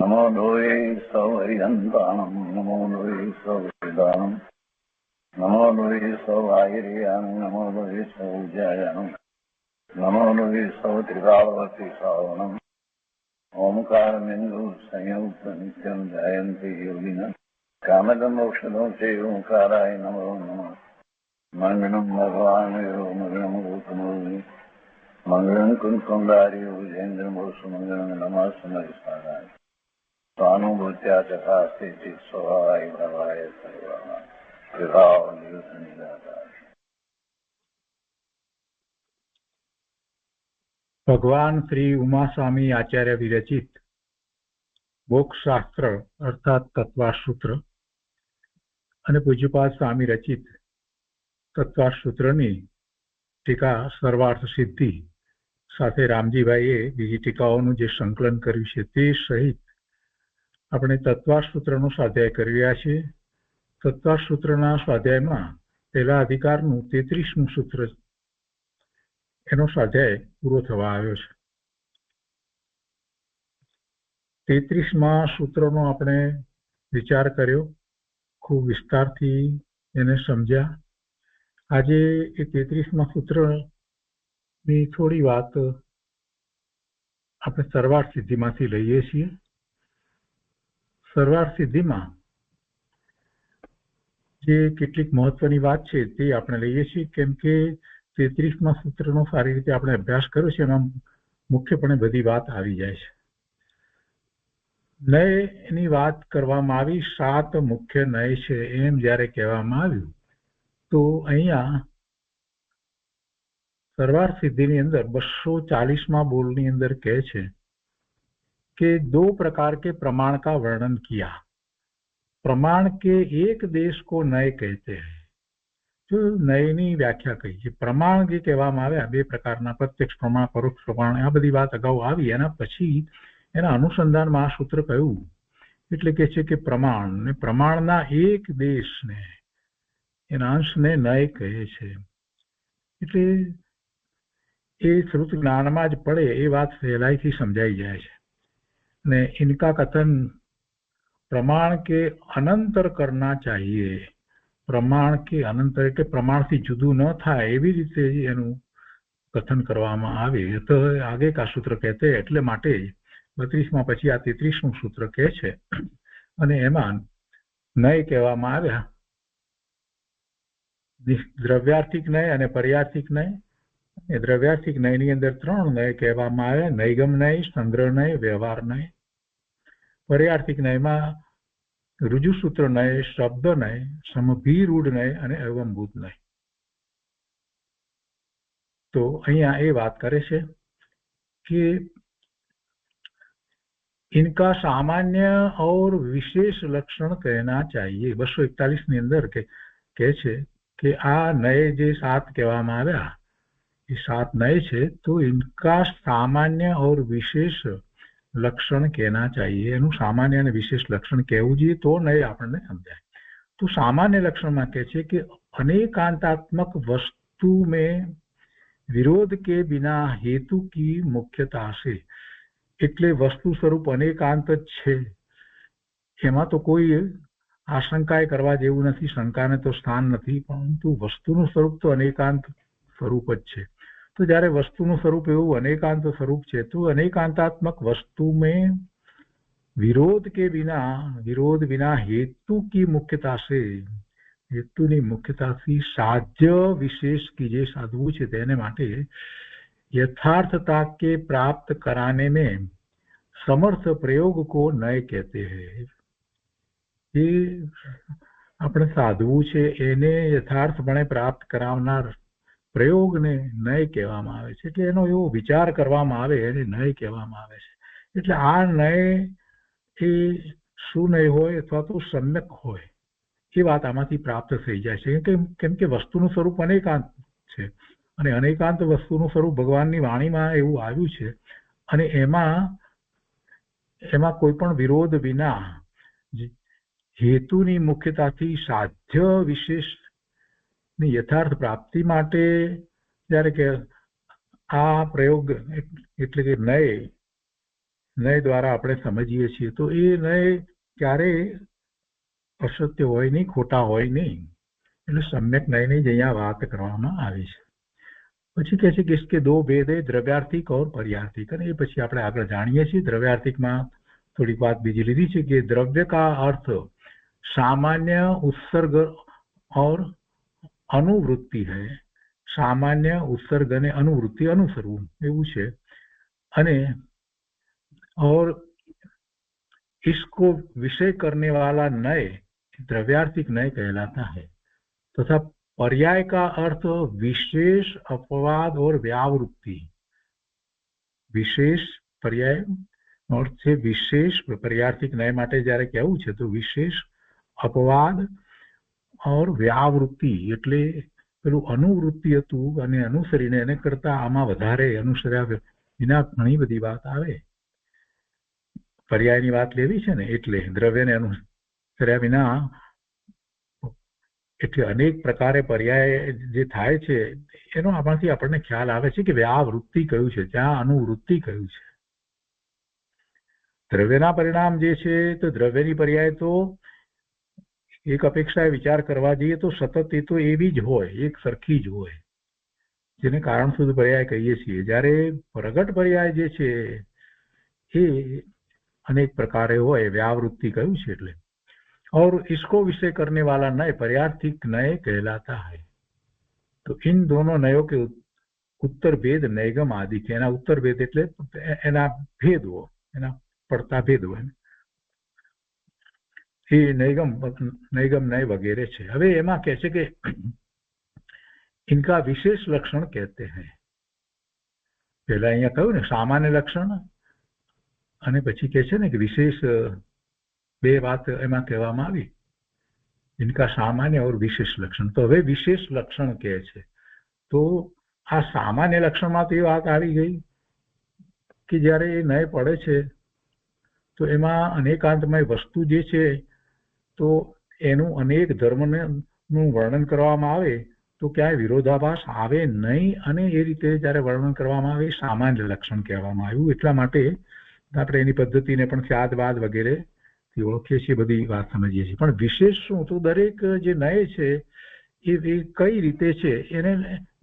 नमो लोये सौहरिदन्तानं नमो लोये सौहृदानं नमो लोये सौभागिर्यानं नमो लोये सौज्यायानं नमो लोये सौत्रिकावती सावनं ओंकारमेन्दु संयुक्त नित्यं ध्यायन्ति योगिनः कामदमोक्षदं च ओंकाराय नमो नमः मङ्गलं भगवान् यो मङ्गलं गौतमो मंगलम कुंकुंडारी विजेन्द्रमोसु मंगलम नमः समयसाराय स्वानुभूत्या चकास्ते स्वभावाय भवाय सर्वः विभाव निदाताय। ભગવાન શ્રી ઉમાસ્વામી આચાર્ય વિરચિત મોક્ષશાસ્ત્ર અર્થાત તત્વાસૂત્ર અને પૂજ્યપાદ સ્વામી રચિત તત્વાસૂત્રની ટીકા સર્વાર્થ સિદ્ધિ સાથે રામજીભાઈએ બીજી ટીકાઓનું જે સંકલન કર્યું છે તે સહિત આપણે તત્વાસૂત્રનો સ્વાધ્યાય કરી રહ્યા છીએ. તત્વાસૂત્રના સ્વાધ્યાયમાં પહેલા અધિકારનું 33મું સૂત્ર એનો સ્વાધ્યાય પૂરો થવા આવ્યો છે. 33મા સૂત્રનો આપણે વિચાર કર્યો, ખૂબ વિસ્તારથી એને સમજ્યા. આજે એ 33મા સૂત્રની થોડી વાત આપણે સર્વાર્થ સિદ્ધિમાંથી લઈએ છીએ. સર્વાર્થ સિદ્ધિમાં જે કેટલીક મહત્વની વાત છે તે આપણે લઈએ છીએ, કેમ કે 33મા સૂત્રનો સારી રીતે આપણે અભ્યાસ કર્યો છે, એમાં મુખ્યપણે બધી વાત આવી જાય છે. નયની વાત કરવામાં આવી, 7 મુખ્ય નય છે એમ જ્યારે કહેવામાં આવ્યું તો અહીંયા સર્વાર્થ સિદ્ધિની અંદર 240મા બોલની અંદર કહે છે कि 2 प्रकार के प्रमाण का वर्णन किया. प्रमाण के एक देश को नय कहते हैं. जो नयની વ્યાખ્યા કહી છે, પ્રમાણ જે કહેવામાં આવ્યા 2 પ્રકારના, પ્રત્યક્ષ પ્રમાણ, પરોક્ષ પ્રમાણ, આ બધી વાત અગાઉ આવી. એના પછી એના અનુસંધાનમાં આ સૂત્ર કહ્યું એટલે કે છે કે પ્રમાણ ને પ્રમાણના એક દેશને, એના અંશને નય કહે છે. એટલે એ શ્રુત જ્ઞાનમાં જ પડે એ વાત સહેલાઈથી સમજાઈ જાય છે. ने इनका कथन प्रमाण के अनंतर करना चाहिए. प्रमाण के अनंतर એટલે પ્રમાણથી જુદું ન થાય એવી રીતે એનું કથન કરવામાં આવે. તો આગે કા સૂત્ર કહેતે, એટલે માટે 32માં પછી આ 33મું સૂત્ર કહે છે અને એમાં નય કહેવામાં આવ્યા. દ્રવ્યાર્થિક નય અને પર્યાર્થિક નય. દ્રવ્યાર્થિક નયની અંદર 3 નય કહેવામાં આવ્યા: નૈગમ નય, સંગ્રહ નય, વ્યવહાર નય. પર્યાર્થિક નયમાં રુજુસૂત્ર નય, શબ્દ નય, સમભીરૂઢ નય અને અવંભૂત નય. તો અહીંયા એ વાત કરે છે કે इनका सामान्य और विशेष लक्षण कहना चाहिए. 241ની અંદર કહે છે કે આ નય જે 7 કહેવામાં આવ્યા એ 7 નય છે, તો इनका सामान्य और विशेष लक्षण कहना चाहिए. એનું સામાન્ય અને વિશેષ લક્ષણ કહેવું જોઈએ તો નય આપણને સમજાય. તો સામાન્ય લક્ષણમાં કહે છે કે अनेकांतात्मक वस्तु में विरोध के बिना हेतु की मुख्यता से. એટલે વસ્તુ સ્વરૂપ અનેકાંત જ છે, એમાં તો કોઈ આશંકાએ કરવા જેવું નથી, શંકાને તો સ્થાન નથી, પરંતુ વસ્તુનું સ્વરૂપ તો અનેકાંત સ્વરૂપ જ છે. તો જ્યારે વસ્તુનું સ્વરૂપ એવું અનેકાંત સ્વરૂપ છે તો अनेकांतात्मक वस्तु में विरोध के बिना, विरोध बिना हेतु की मुख्यता से, हेतुની મુખ્યતાથી સાધ્ય વિશેષ की જે સાધવું છે તેને માટે यथार्थता के प्राप्त कराने में समर्थ प्रयोग को नय कहते हैं. ये આપણે સાધવું છે એને યથાર્થપણે પ્રાપ્ત કરાવનાર પ્રયોગને નય કહેવામાં આવે છે. એટલે એનો એવો વિચાર કરવામાં આવે એને નય કહેવામાં આવે છે. એટલે આ નય એ શું નય હોય અથવા તો સમ્યક હોય એ વાત આમાંથી પ્રાપ્ત થઈ જાય છે. કેમ કે વસ્તુનું સ્વરૂપ અનેકાંત છે અને અનેકાંત વસ્તુનું સ્વરૂપ ભગવાનની વાણીમાં એવું આવ્યું છે અને એમાં કોઈ પણ વિરોધ વિના હેતુની મુખ્યતાથી સાધ્ય વિશેષની યથાર્થ પ્રાપ્તિ માટે જ્યારે કે આ પ્રયોગ એટલે કે નય નય દ્વારા આપણે સમજીએ છીએ તો એ નય ક્યારેય અસત્ય હોય નહીં, ખોટા હોય નહીં. એટલે સમ્યક નયની જ અહીંયા વાત કરવામાં આવી છે. પછી કહે છે કે इसके दो भेद है, द्रव्यार्थिक और पर्यार्थिक. અને એ પછી આપણે આગળ જાણીએ છીએ. દ્રવ્યાર્થિકમાં થોડીક વાત બીજી લીધી છે કે દ્રવ્ય કા અર્થ सामान्य उत्सर्ग और अनुवृत्ति है. सामान्य उत्सर्ग અને अनुवृत्ति अनुसरવું એવું છે. અને और इसको विषय करने वाला नय द्रव्यार्थिक नय कहलाता है तथा पर्याय का अर्थ विशेष अपवाद और व्यावृत्ति. विशेष पर्याय अर्थ છે વિશેષ. पर्यार्थिक नय માટે જ્યારે કહેવું છે તો વિશેષ અપવાદ और व्यावृत्ति એટલે પેલું અનુવૃત્તિ હતું અને અનુસરીને એને કરતા આમાં વધારે અનુસર્યા વિના ઘણી બધી વાત આવે. પર્યાયની વાત લેવી છે ને એટલે દ્રવ્યને અનુસર્યા વિના એટલે અનેક પ્રકારે પર્યાય જે થાય છે એનો આમાંથી આપણને ખ્યાલ આવે છે કે વ્યાવૃત્તિ કયું છે, ત્યાં અનુવૃત્તિ કયું છે. દ્રવ્યના પરિણામ જે છે તો દ્રવ્યની પર્યાય તો એક અપેક્ષાએ વિચાર કરવા જઈએ તો સતત એ તો એવી જ હોય, એક સરખી જ હોય, જેને કારણશુદ્ધ પર્યાય કહીએ છીએ. જ્યારે પ્રગટ પર્યાય જે છે એ अनेक प्रकारे होय, व्यावृत्ति कहूं छे એટલે. और इसको विषय करने वाला नय पर्यार्थिक नय कहलाता है. तो इन दोनों नयों के उत्तर भेद नैगम आदि के. एना उत्तर भेद એટલે એના ભેદો, એના પડતા ભેદો એ नैगम नय वगैरह છે. હવે એમાં કહે છે કે इनका विशेष लक्षण कहते हैं. પહેલા અહીંયા કહ્યું ને સામાન્ય લક્ષણ અને પછી કહે છે ને કે વિશેષ બે વાત એમાં કહેવામાં આવી. ઇનકા સામાન્ય और વિશેષ લક્ષણ. તો હવે વિશેષ લક્ષણ કહે છે. તો આ સામાન્ય લક્ષણમાં તો એ વાત આવી ગઈ કે જ્યારે એ નય પડે છે તો એમાં અનેકાંતમય વસ્તુ જે છે તો એનું અનેક ધર્મનું વર્ણન કરવામાં આવે તો ક્યાંય વિરોધાભાસ આવે નહીં. અને એ રીતે જ્યારે વર્ણન કરવામાં આવે સામાન્ય લક્ષણ કહેવામાં આવ્યું. એટલા માટે આપણે એની પદ્ધતિને પણ સ્યાદવાદ વગેરે ઓળખીએ છીએ, બધી વાત સમજીએ છીએ. પણ વિશેષ શું? તો દરેક જે નય છે એ કઈ રીતે છે એને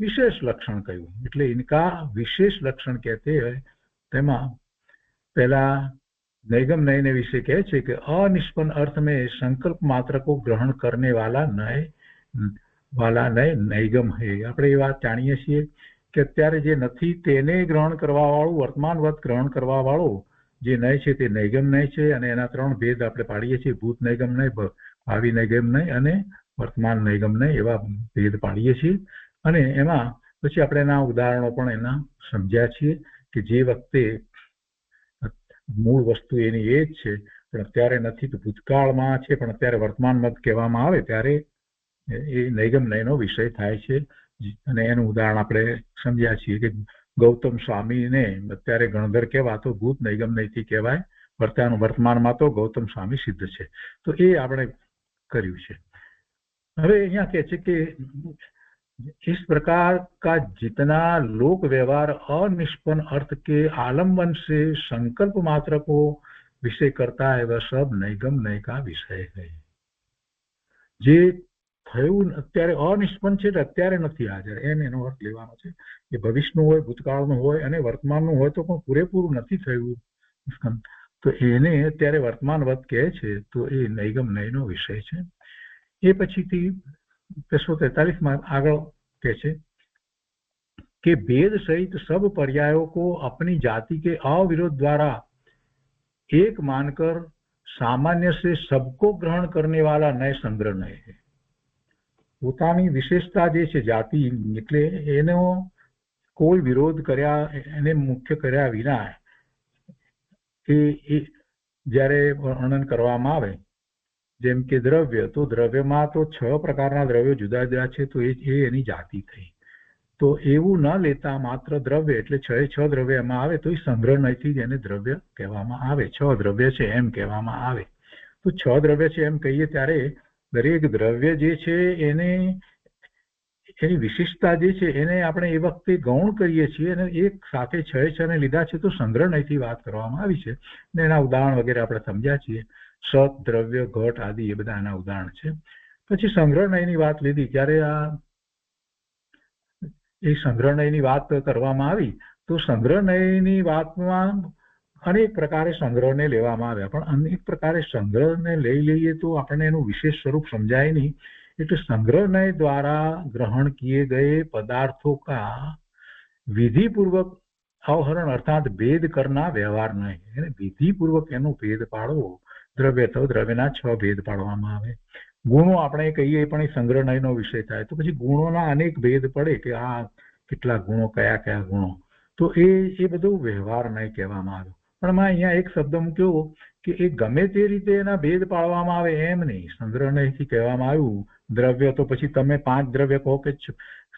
વિશેષ લક્ષણ કહ્યું. એટલે ઇનકા વિશેષ લક્ષણ કહેતે હોય. તેમાં પહેલા नैगम नय ने विषय કહે છે કે अनिष्पन्न अर्थ में संकल्प मात्र को ग्रहण करने वाला नय नैगम है. આપણે એ વાત જાણીએ છીએ કે અત્યારે જે નથી તેને ગ્રહણ કરવા વાળું, વર્તમાનવત ગ્રહણ કરવા વાળો જે નય છે તે નૈગમ નય છે. અને એના ત્રણ ભેદ આપણે પાડીએ છીએ: ભૂત નૈગમ નય, ભાવિ નૈગમ નય અને વર્તમાન નૈગમ નય. એવા ભેદ પાડીએ છીએ. અને એમાં પછી આપણે એના ઉદાહરણો પણ એના સમજ્યા છીએ કે જે વખતે મૂળ વસ્તુ એની એ જ છે પણ અત્યારે નથી તો ભૂતકાળમાં છે પણ અત્યારે વર્તમાનમાં કહેવામાં આવે ત્યારે એ નૈગમ નયનો વિષય થાય છે. અને એનું ઉદાહરણ આપણે સમજ્યા છીએ કે ગૌતમ સ્વામીને અત્યારે ગણધર કહેવાતો ભૂત નૈગમ નયથી કહેવાય, વર્તમાનમાં તો ગૌતમ સ્વામી સિદ્ધ છે. તો એ આપણે કર્યું છે. હવે અહીંયા કહે છે કે इस प्रकार का जितना लोक व्यवहार अनिष्पन्न अर्थ के आलम्बन से संकल्प मात्र को विषय करता है वह सब नैगम नय का विषय है. જે થયું અત્યારે અનિષ્પન્ન છે અત્યારે નથી હાજર એમ એનો અર્થ લેવાનો છે. એ ભવિષ્યનું હોય, ભૂતકાળનું હોય અને વર્તમાનનું હોય તો પણ પૂરેપૂરું નથી થયું તો એને અત્યારે વર્તમાનવત કહે છે. તો એ નૈગમ નયનો વિષય છે. એ પછીથી 243 में आगे कहते कि भेद सहित सब पर्यायों को अपनी जाति के अविरोध द्वारा एक मानकर सामान्य से सबको ग्रहण करने वाला नय संग्रह नय है. પોતાની વિશેષતા જે છે જાતિ એટલે એનો કોઈ વિરોધ કર્યા, એને મુખ્ય કર્યા વિના એ જ્યારે વર્ણન કરવામાં આવે જેમ કે દ્રવ્ય, તો દ્રવ્યમાં તો 6 પ્રકારના દ્રવ્યો જુદા જુદા છે તો એ એની જાતિ થઈ. તો એવું ન લેતા માત્ર દ્રવ્ય એટલે 6 દ્રવ્ય એમાં આવે તો એ સંગ્રહ નયથી જ એને દ્રવ્ય કહેવામાં આવે. 6 દ્રવ્ય છે એમ કહેવામાં આવે. તો 6 દ્રવ્ય છે એમ કહીએ ત્યારે દરેક દ્રવ્ય જે છે એને એની વિશિષ્ટતા જે છે એને આપણે એ વખતે ગૌણ કરીએ છીએ અને એક સાથે છ ને લીધા છે તો સંગ્રહ નયથી વાત કરવામાં આવી છે ને એના ઉદાહરણ વગેરે આપણે સમજ્યા છીએ. સત, દ્રવ્ય, ઘટ આદિ એ બધા એના ઉદાહરણ છે. પછી સંગ્રહ નયની વાત લીધી ત્યારે એ સંગ્રહ નયની વાત કરવામાં આવી તો સંગ્રહ નયની વાતમાં અનેક પ્રકારે સંગ્રહને લેવામાં આવ્યા, પણ અનેક પ્રકારે સંગ્રહને લઈ લઈએ તો આપણને એનું વિશેષ સ્વરૂપ સમજાય નહીં. એટલે संग्रह नय द्वारा ग्रहण किए गए पदार्थों का विधि पूर्वक अवहरण अर्थात भेद करना व्यवहार नय. विधि पूर्वक એનો ભેદ પાડવો. દ્રવ્ય તો દ્રવ્યના 6 ભેદ પાડવામાં આવે. ગુણો આપણે કહીએ પણ એ સંગ્રહ નયનો વિષય થાય તો પછી ગુણોના અનેક ભેદ પડે કે આ કેટલા ગુણો, કયા કયા ગુણો, તો એ બધું વ્યવહાર નય કહેવામાં આવ્યું. પણ અહીંયા એક શબ્દ મૂક્યો કે એ ગમે તે રીતે એના ભેદ પાડવામાં આવે એમ નહીં. સંગ્રહ નયથી કહેવામાં આવ્યું દ્રવ્ય તો પછી તમે 5 દ્રવ્ય કહો કે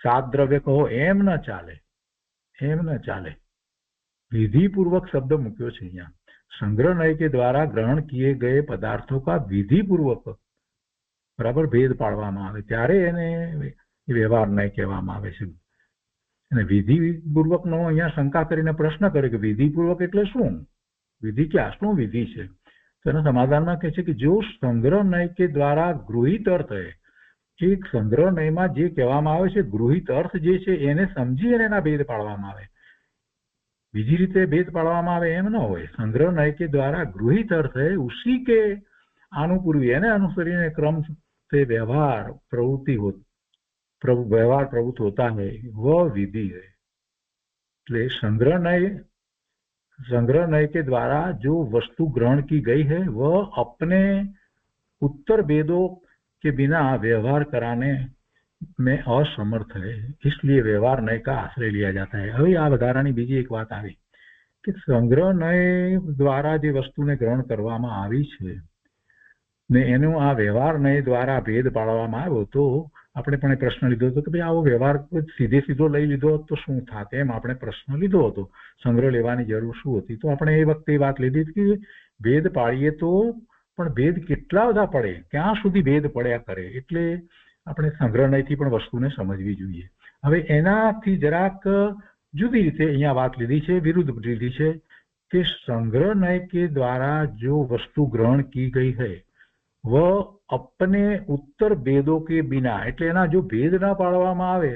7 દ્રવ્ય કહો એમ ન ચાલે, એમ ન ચાલે. विधि पूर्वक शब्द मुक्यो છે અહીંયા. संग्रह नय के द्वारा ग्रहण किए गए पदार्थों का विधि पूर्वक बराबर भेद પાડવામાં આવે ત્યારે એને વ્યવહાર નય કહેવામાં આવે છે. અને વિધિ પૂર્વકનો અહીંયા શંકા કરીને પ્રશ્ન કરે કે વિધિ પૂર્વક એટલે શું, વિધિ ક્યાં, શું વિધિ છે? તો એના સમાધાનમાં કહે છે કે જો સંગ્રહ નય કે દ્વારા ગૃહિત અર્થ એક સંગ્રહ નયમાં જે કહેવામાં આવે છે ગૃહિત અર્થ જે છે એને સમજી અને એના ભેદ પાડવામાં આવે. બીજી રીતે ભેદ પાડવામાં આવે એમ ન હોય. संग्रह नय के द्वारा गृहित अर्थ है उसी के अनुपूर्वी है अनुसरीने क्रम से व्यवहार प्रवृत्ति हो व्यवहार प्रवृत्त होता है वह विधि है. એટલે संग्रह नय के द्वारा जो वस्तु ग्रहण की गई है वह अपने उत्तर भेदों के बिना व्यवहार कराने में असमर्थ है, इसलिए व्यवहार नय का आश्रय लिया जाता है. હવે આ વધારાની બીજી એક વાત આવી કે સંગ્રહ નય દ્વારા જે વસ્તુને ગ્રહણ કરવામાં આવી છે ને એનો આ વ્યવહાર નય દ્વારા ભેદ પાડવામાં આવ્યો તો આપણે પણ પ્રશ્ન લીધો હતો કે ભાઈ આવો વ્યવહાર સીધો લઈ લીધો તો શું થાત, એમ આપણે પ્રશ્ન લીધો હતો. સંગ્રહ લેવાની જરૂર શું હતી? તો આપણે એ વખતે વાત લીધી કે ભેદ પાડીએ તો પણ ભેદ કેટલા બધા પડે, ક્યાં સુધી ભેદ પડ્યા કરે, એટલે આપણે સંગ્રહ નયથી પણ વસ્તુને સમજવી જોઈએ. હવે એનાથી જરાક જુદી રીતે અહીંયા વાત લીધી છે, વિરુદ્ધ લીધી છે કે संग्रह नय के द्वारा जो वस्तु ग्रहण की गई है वह अपने उत्तर भेदों के बिना, એટલે એના જો ભેદ ના પાડવામાં આવે,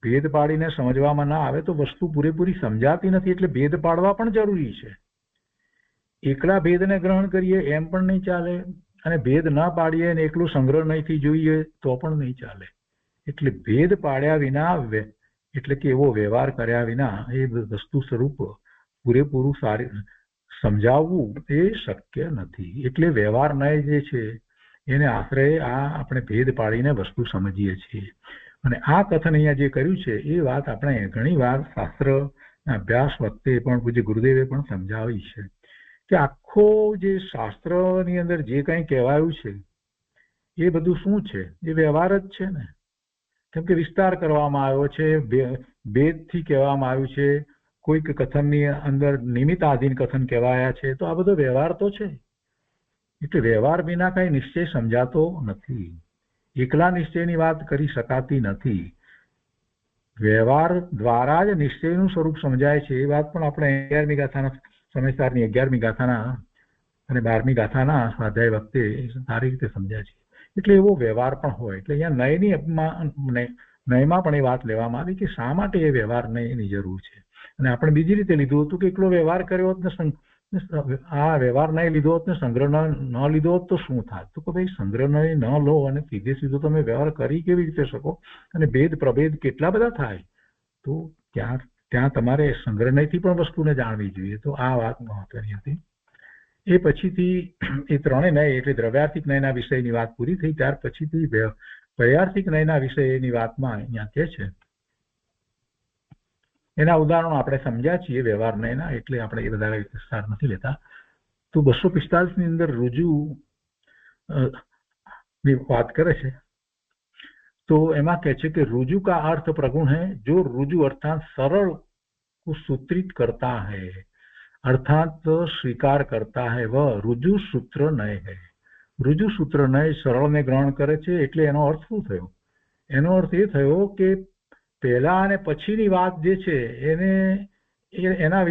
ભેદ પાડીને સમજવામાં ના આવે તો વસ્તુ પૂરેપૂરી સમજાતી નથી. એટલે ભેદ પાડવા પણ જરૂરી છે. એકલા ભેદને ગ્રહણ કરીએ એમ પણ નહીં ચાલે અને ભેદ ના પાડીએ અને એકલું સંગ્રહ નયથી જોઈએ તો પણ નહીં ચાલે. એટલે ભેદ પાડ્યા વિના એટલે કે એવો વ્યવહાર કર્યા વિના એ વસ્તુ સ્વરૂપ પૂરેપૂરું સારી સમજાવવું એ શક્ય નથી. એટલે વ્યવહાર નય જે છે એને આશ્રય આ આપણે ભેદ પાડીને વસ્તુ સમજીએ છીએ. અને આ કથન અહીંયા જે કર્યું છે એ વાત આપણે ઘણી વાર શાસ્ત્ર અભ્યાસ વખતે પણ પૂજ્ય ગુરુદેવે પણ સમજાવી છે કે આખો જે શાસ્ત્રની અંદર જે કંઈ કહેવાયું છે એ બધું શું છે? એ વ્યવહાર જ છે ને. કેમ કે વિસ્તાર કરવામાં આવ્યો છે, ભેદથી કહેવામાં આવ્યું છે, કોઈક કથનની અંદર નિમિત્તાધીન કથન કહેવાયા છે, તો આ બધો વ્યવહાર તો છે. એટલે વ્યવહાર વિના કઈ નિશ્ચય સમજાતો નથી. એકલા નિશ્ચયની વાત કરી શકાતી નથી. વ્યવહાર દ્વારા જ નિશ્ચયનું સ્વરૂપ સમજાય છે. એ વાત પણ આપણે 11મી ગાથાના સમયસારની 11મી ગાથાના અને 12મી ગાથાના સ્વાધ્યાય વખતે સારી રીતે સમજાય છે. એટલે એવો વ્યવહાર પણ હોય. એટલે અહીંયા નયમાં પણ એ વાત લેવામાં આવી કે શા માટે એ વ્યવહાર નયની જરૂર છે. અને આપણે બીજી રીતે લીધું હતું કે એકલો વ્યવહાર કર્યો હોત ને આ વ્યવહાર નય લીધો હોત ને સંગ્રહ ન લીધો હોત તો શું થાય? તો કે ભાઈ સંગ્રહ નય ન લો અને સીધો તમે વ્યવહાર કરી કેવી રીતે શકો? અને ભેદ પ્રભેદ કેટલા બધા થાય, તો ત્યાં તમારે સંગ્રહ નયથી પણ વસ્તુને જાણવી જોઈએ. તો આ વાત મહત્વની હતી. એ પછીથી એ ત્રણેય નય એટલે દ્રવ્યાર્થિક નયના વિષયની વાત પૂરી થઈ. ત્યાર પછીથી વૈયાર્થિક નયના વિષયની વાતમાં અહીંયા કે છે એના ઉદાહરણો આપણે સમજ્યા છીએ વ્યવહાર નયના, એટલે આપણે એ બધા વિસ્તાર નથી લેતા. તો 245 ની અંદર રુજુ ની વાત કરે છે તો એમાં કહે છે કે रुजु का अर्थ प्रगुण है. जो रुजु अर्थात सरल को सूत्रित करता है अर्थात स्वीकार करता है वह रुजु सूत्र नय है. रुजु सूत्र नय सरल ने ग्रहण करे છે એટલે એનો અર્થ શું થયો એનો અર્થ એ થયો કે પહેલા અને પછીની વાત જે છે એના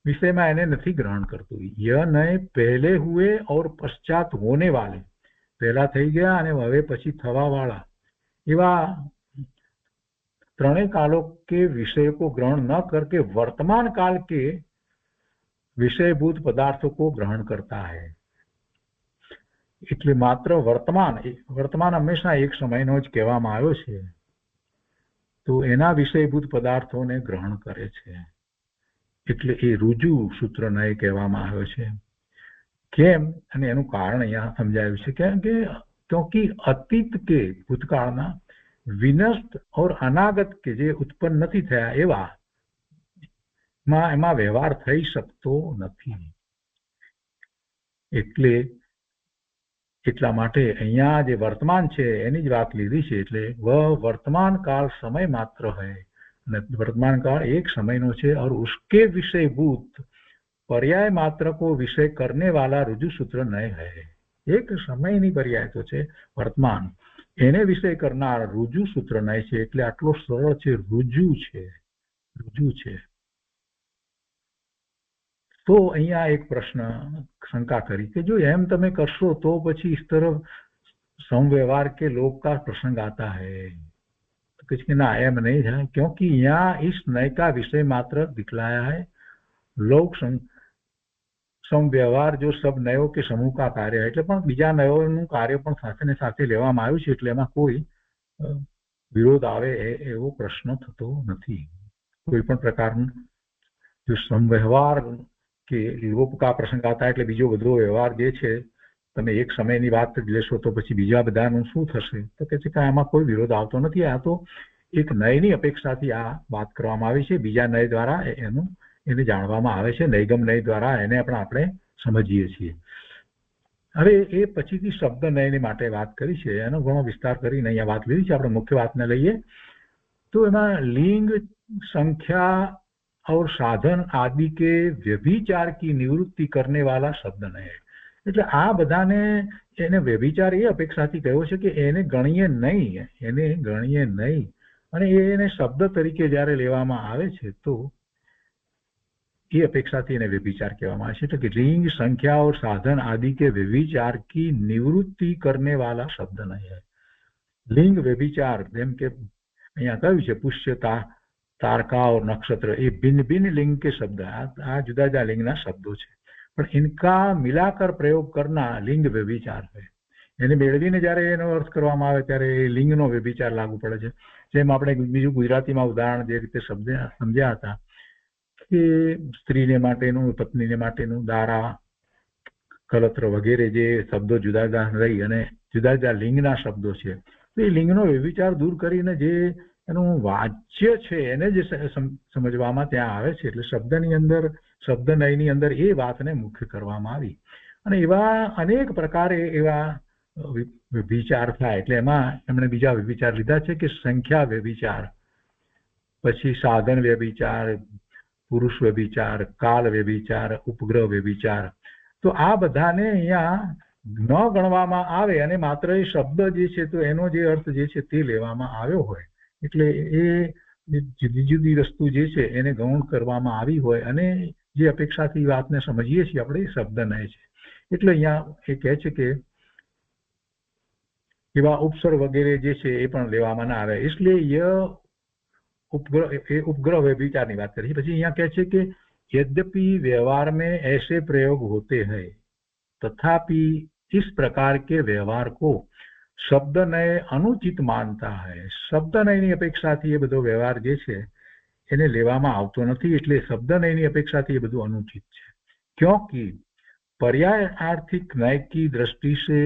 વિષયમાં એને નથી ગ્રહણ કરતું. ય નય પહેલે હુએ ઓર પશ્ચાત હોને વાલે, પહેલા થઈ ગયા અને હવે પછી થવા વાળા, એવા ત્રણેय कालों के विषय को ग्रहण न करके वर्तमान काल के विषयभूत पदार्थों को ग्रहण करता है. એટલે માત્ર વર્તમાન હંમેશા એક સમયનો જ કહેવામાં આવ્યો છે, તો એના વિષયભૂત પદાર્થોને ગ્રહણ કરે છે. એટલે એ રુજુ સૂત્ર નય કહેવામાં આવ્યો છે. કેમ? અને એનું કારણ અહીંયા સમજાયું છે. કેમ કે क्योंकि અતીત કે ભૂતકાળના વિનષ્ટ और અનાગત કે જે ઉત્પન્ન નથી થયા એવા એમાં વ્યવહાર થઈ શકતો નથી. એટલા માટે અહીંયા જે વર્તમાન છે એની જ વાત લીધી છે. એટલે વર્તમાન काल समय मात्र है, वर्तमान काल एक समय नो छे और उसके विषयभूत पर्याय मात्र को विषय करने वाला रुजु सूत्र नय है. एक समयनी पर्याय तो छे वर्तमान, એને વિષય કરનાર રુજુ સૂત્ર નય છે. એટલે આટલો સરળ છે, રુજુ છે. તો અહીંયા એક પ્રશ્ન શંકા કરી કે જો એમ તમે કરશો તો પછી इस तरफ समव्यवहार के लोक का प्रसंग आता है. तो किसी ना एम नहीं है, क्योंकि यहाँ इस नय का विषय मात्र दिखलाया है. लोक समव्यवहार जो सब नयों के समूह का कार्य है, એટલે પણ બીજા નયોનું કાર્ય પણ સાથે ને સાથે લેવામાં આવ્યું છે. એટલે એમાં કોઈ વિરોધ આવે એવો પ્રશ્ન થતો નથી. કોઈ પણ પ્રકારનું જો સમવ્યવહાર કે લોપ કા પ્રસંગ આતા એટલે બીજો બધો વ્યવહાર જે છે તમે એક સમયની વાત લેશો તો પછી બીજા બધાનું શું થશે? તો કે છે કે આમાં કોઈ વિરોધ આવતો નથી. આ તો એક નયની અપેક્ષાથી આ વાત કરવામાં આવી છે. બીજા નય દ્વારા એને જાણવામાં આવે છે. નૈગમ નય દ્વારા એને આપણે સમજીએ છીએ. હવે એ પછીથી શબ્દ નયની માટે વાત કરી છે, એનો ઘણો વિસ્તાર કરીને અહીંયા વાત લીધી છે. આપણે મુખ્ય વાતને લઈએ તો એમાં લિંગ, संख्या और साधन आदि के व्यभिचार की निवृत्ति करने वाला शब्द नय. એટલે આ બધાને એને વ્યભિચાર એ અપેક્ષાથી કહ્યો છે કે એને ગણીએ નહીં, અને એને શબ્દ તરીકે જ્યારે લેવામાં આવે છે તો ये अपेक्षा थी ने व्यभिचार कहवामां आवे छे. એટલે કે लिंग, संख्या और साधन आदि के व्यभिचार की निवृत्ति करने वाला शब्द नहीं है. लिंग व्यभिचार જેમ કે અહીંયા કહ્યું છે પુષ્યતા, तारका और नक्षत्र, ये भिन्न भिन्न लिंग के शब्द, आ जुदा जुदा लिंग ना शब्दों છે, પણ इनका मिलाकर प्रयोग करना लिंग व्यभिचार है. એને મેળવીને જ્યારે એનો અર્થ કરવામાં આવે ત્યારે એ લિંગનો વ્યભિચાર લાગુ પડે છે. જેમ આપણે બીજું ગુજરાતીમાં ઉદાહરણ જે રીતે સમજ્યા હતા કે સ્ત્રીને માટેનું, પત્નીને માટેનું દારા, કલત્ર વગેરે જે શબ્દો જુદા જુદા રહી અને જુદા જુદા લિંગના શબ્દો છે, તો એ લિંગનો વ્યભિચાર દૂર કરીને જે એનું વાચ્ય છે એને જ સમજવામાં ત્યાં આવે છે. એટલે શબ્દ નયની અંદર એ વાતને મુખ્ય કરવામાં આવી. અને એવા અનેક પ્રકારે એવા વ્યભિચાર થાય. એટલે એમાં એમણે બીજા વ્યભિચાર લીધા છે કે સંખ્યા વ્યભિચાર, પછી સાધન વ્યભિચાર, પુરુષ વ્યભિચાર, કાલ વ્યભિચાર, ઉપગ્રહ વ્યભિચાર. તો આ બધાને અહીંયા ન ગણવામાં આવે અને માત્ર એ શબ્દ જે છે તો એનો જે અર્થ જે છે તે લેવામાં આવ્યો હોય. એટલે એ જુદી જુદી વસ્તુ જે છે એને ગૌણ કરવામાં આવી હોય અને જે અપેક્ષાથી વાતને સમજીએ છીએ આપણે એ શબ્દ નય છે. એટલે અહીંયા એ કહે છે કે એવા ઉપસર્ગ વગેરે જે છે એ પણ લેવામાં ના આવે. એટલે उपग्रह व्यभिचार की बात करी. પછી અહીંયા કહે છે કે यद्यपि व्यवहार में ऐसे प्रयोग होते हैं तथापि इस प्रकार के व्यवहार को शब्द नय अनुचित मानता है. शब्द नयની અપેક્ષાથી એ બધો વ્યવહાર જે છે એને લેવામાં આવતો નથી. એટલે શબ્દ નયની અપેક્ષાથી એ બધું अनुचित છે. क्योंकि पर्याय आर्थिक नय की दृष्टि से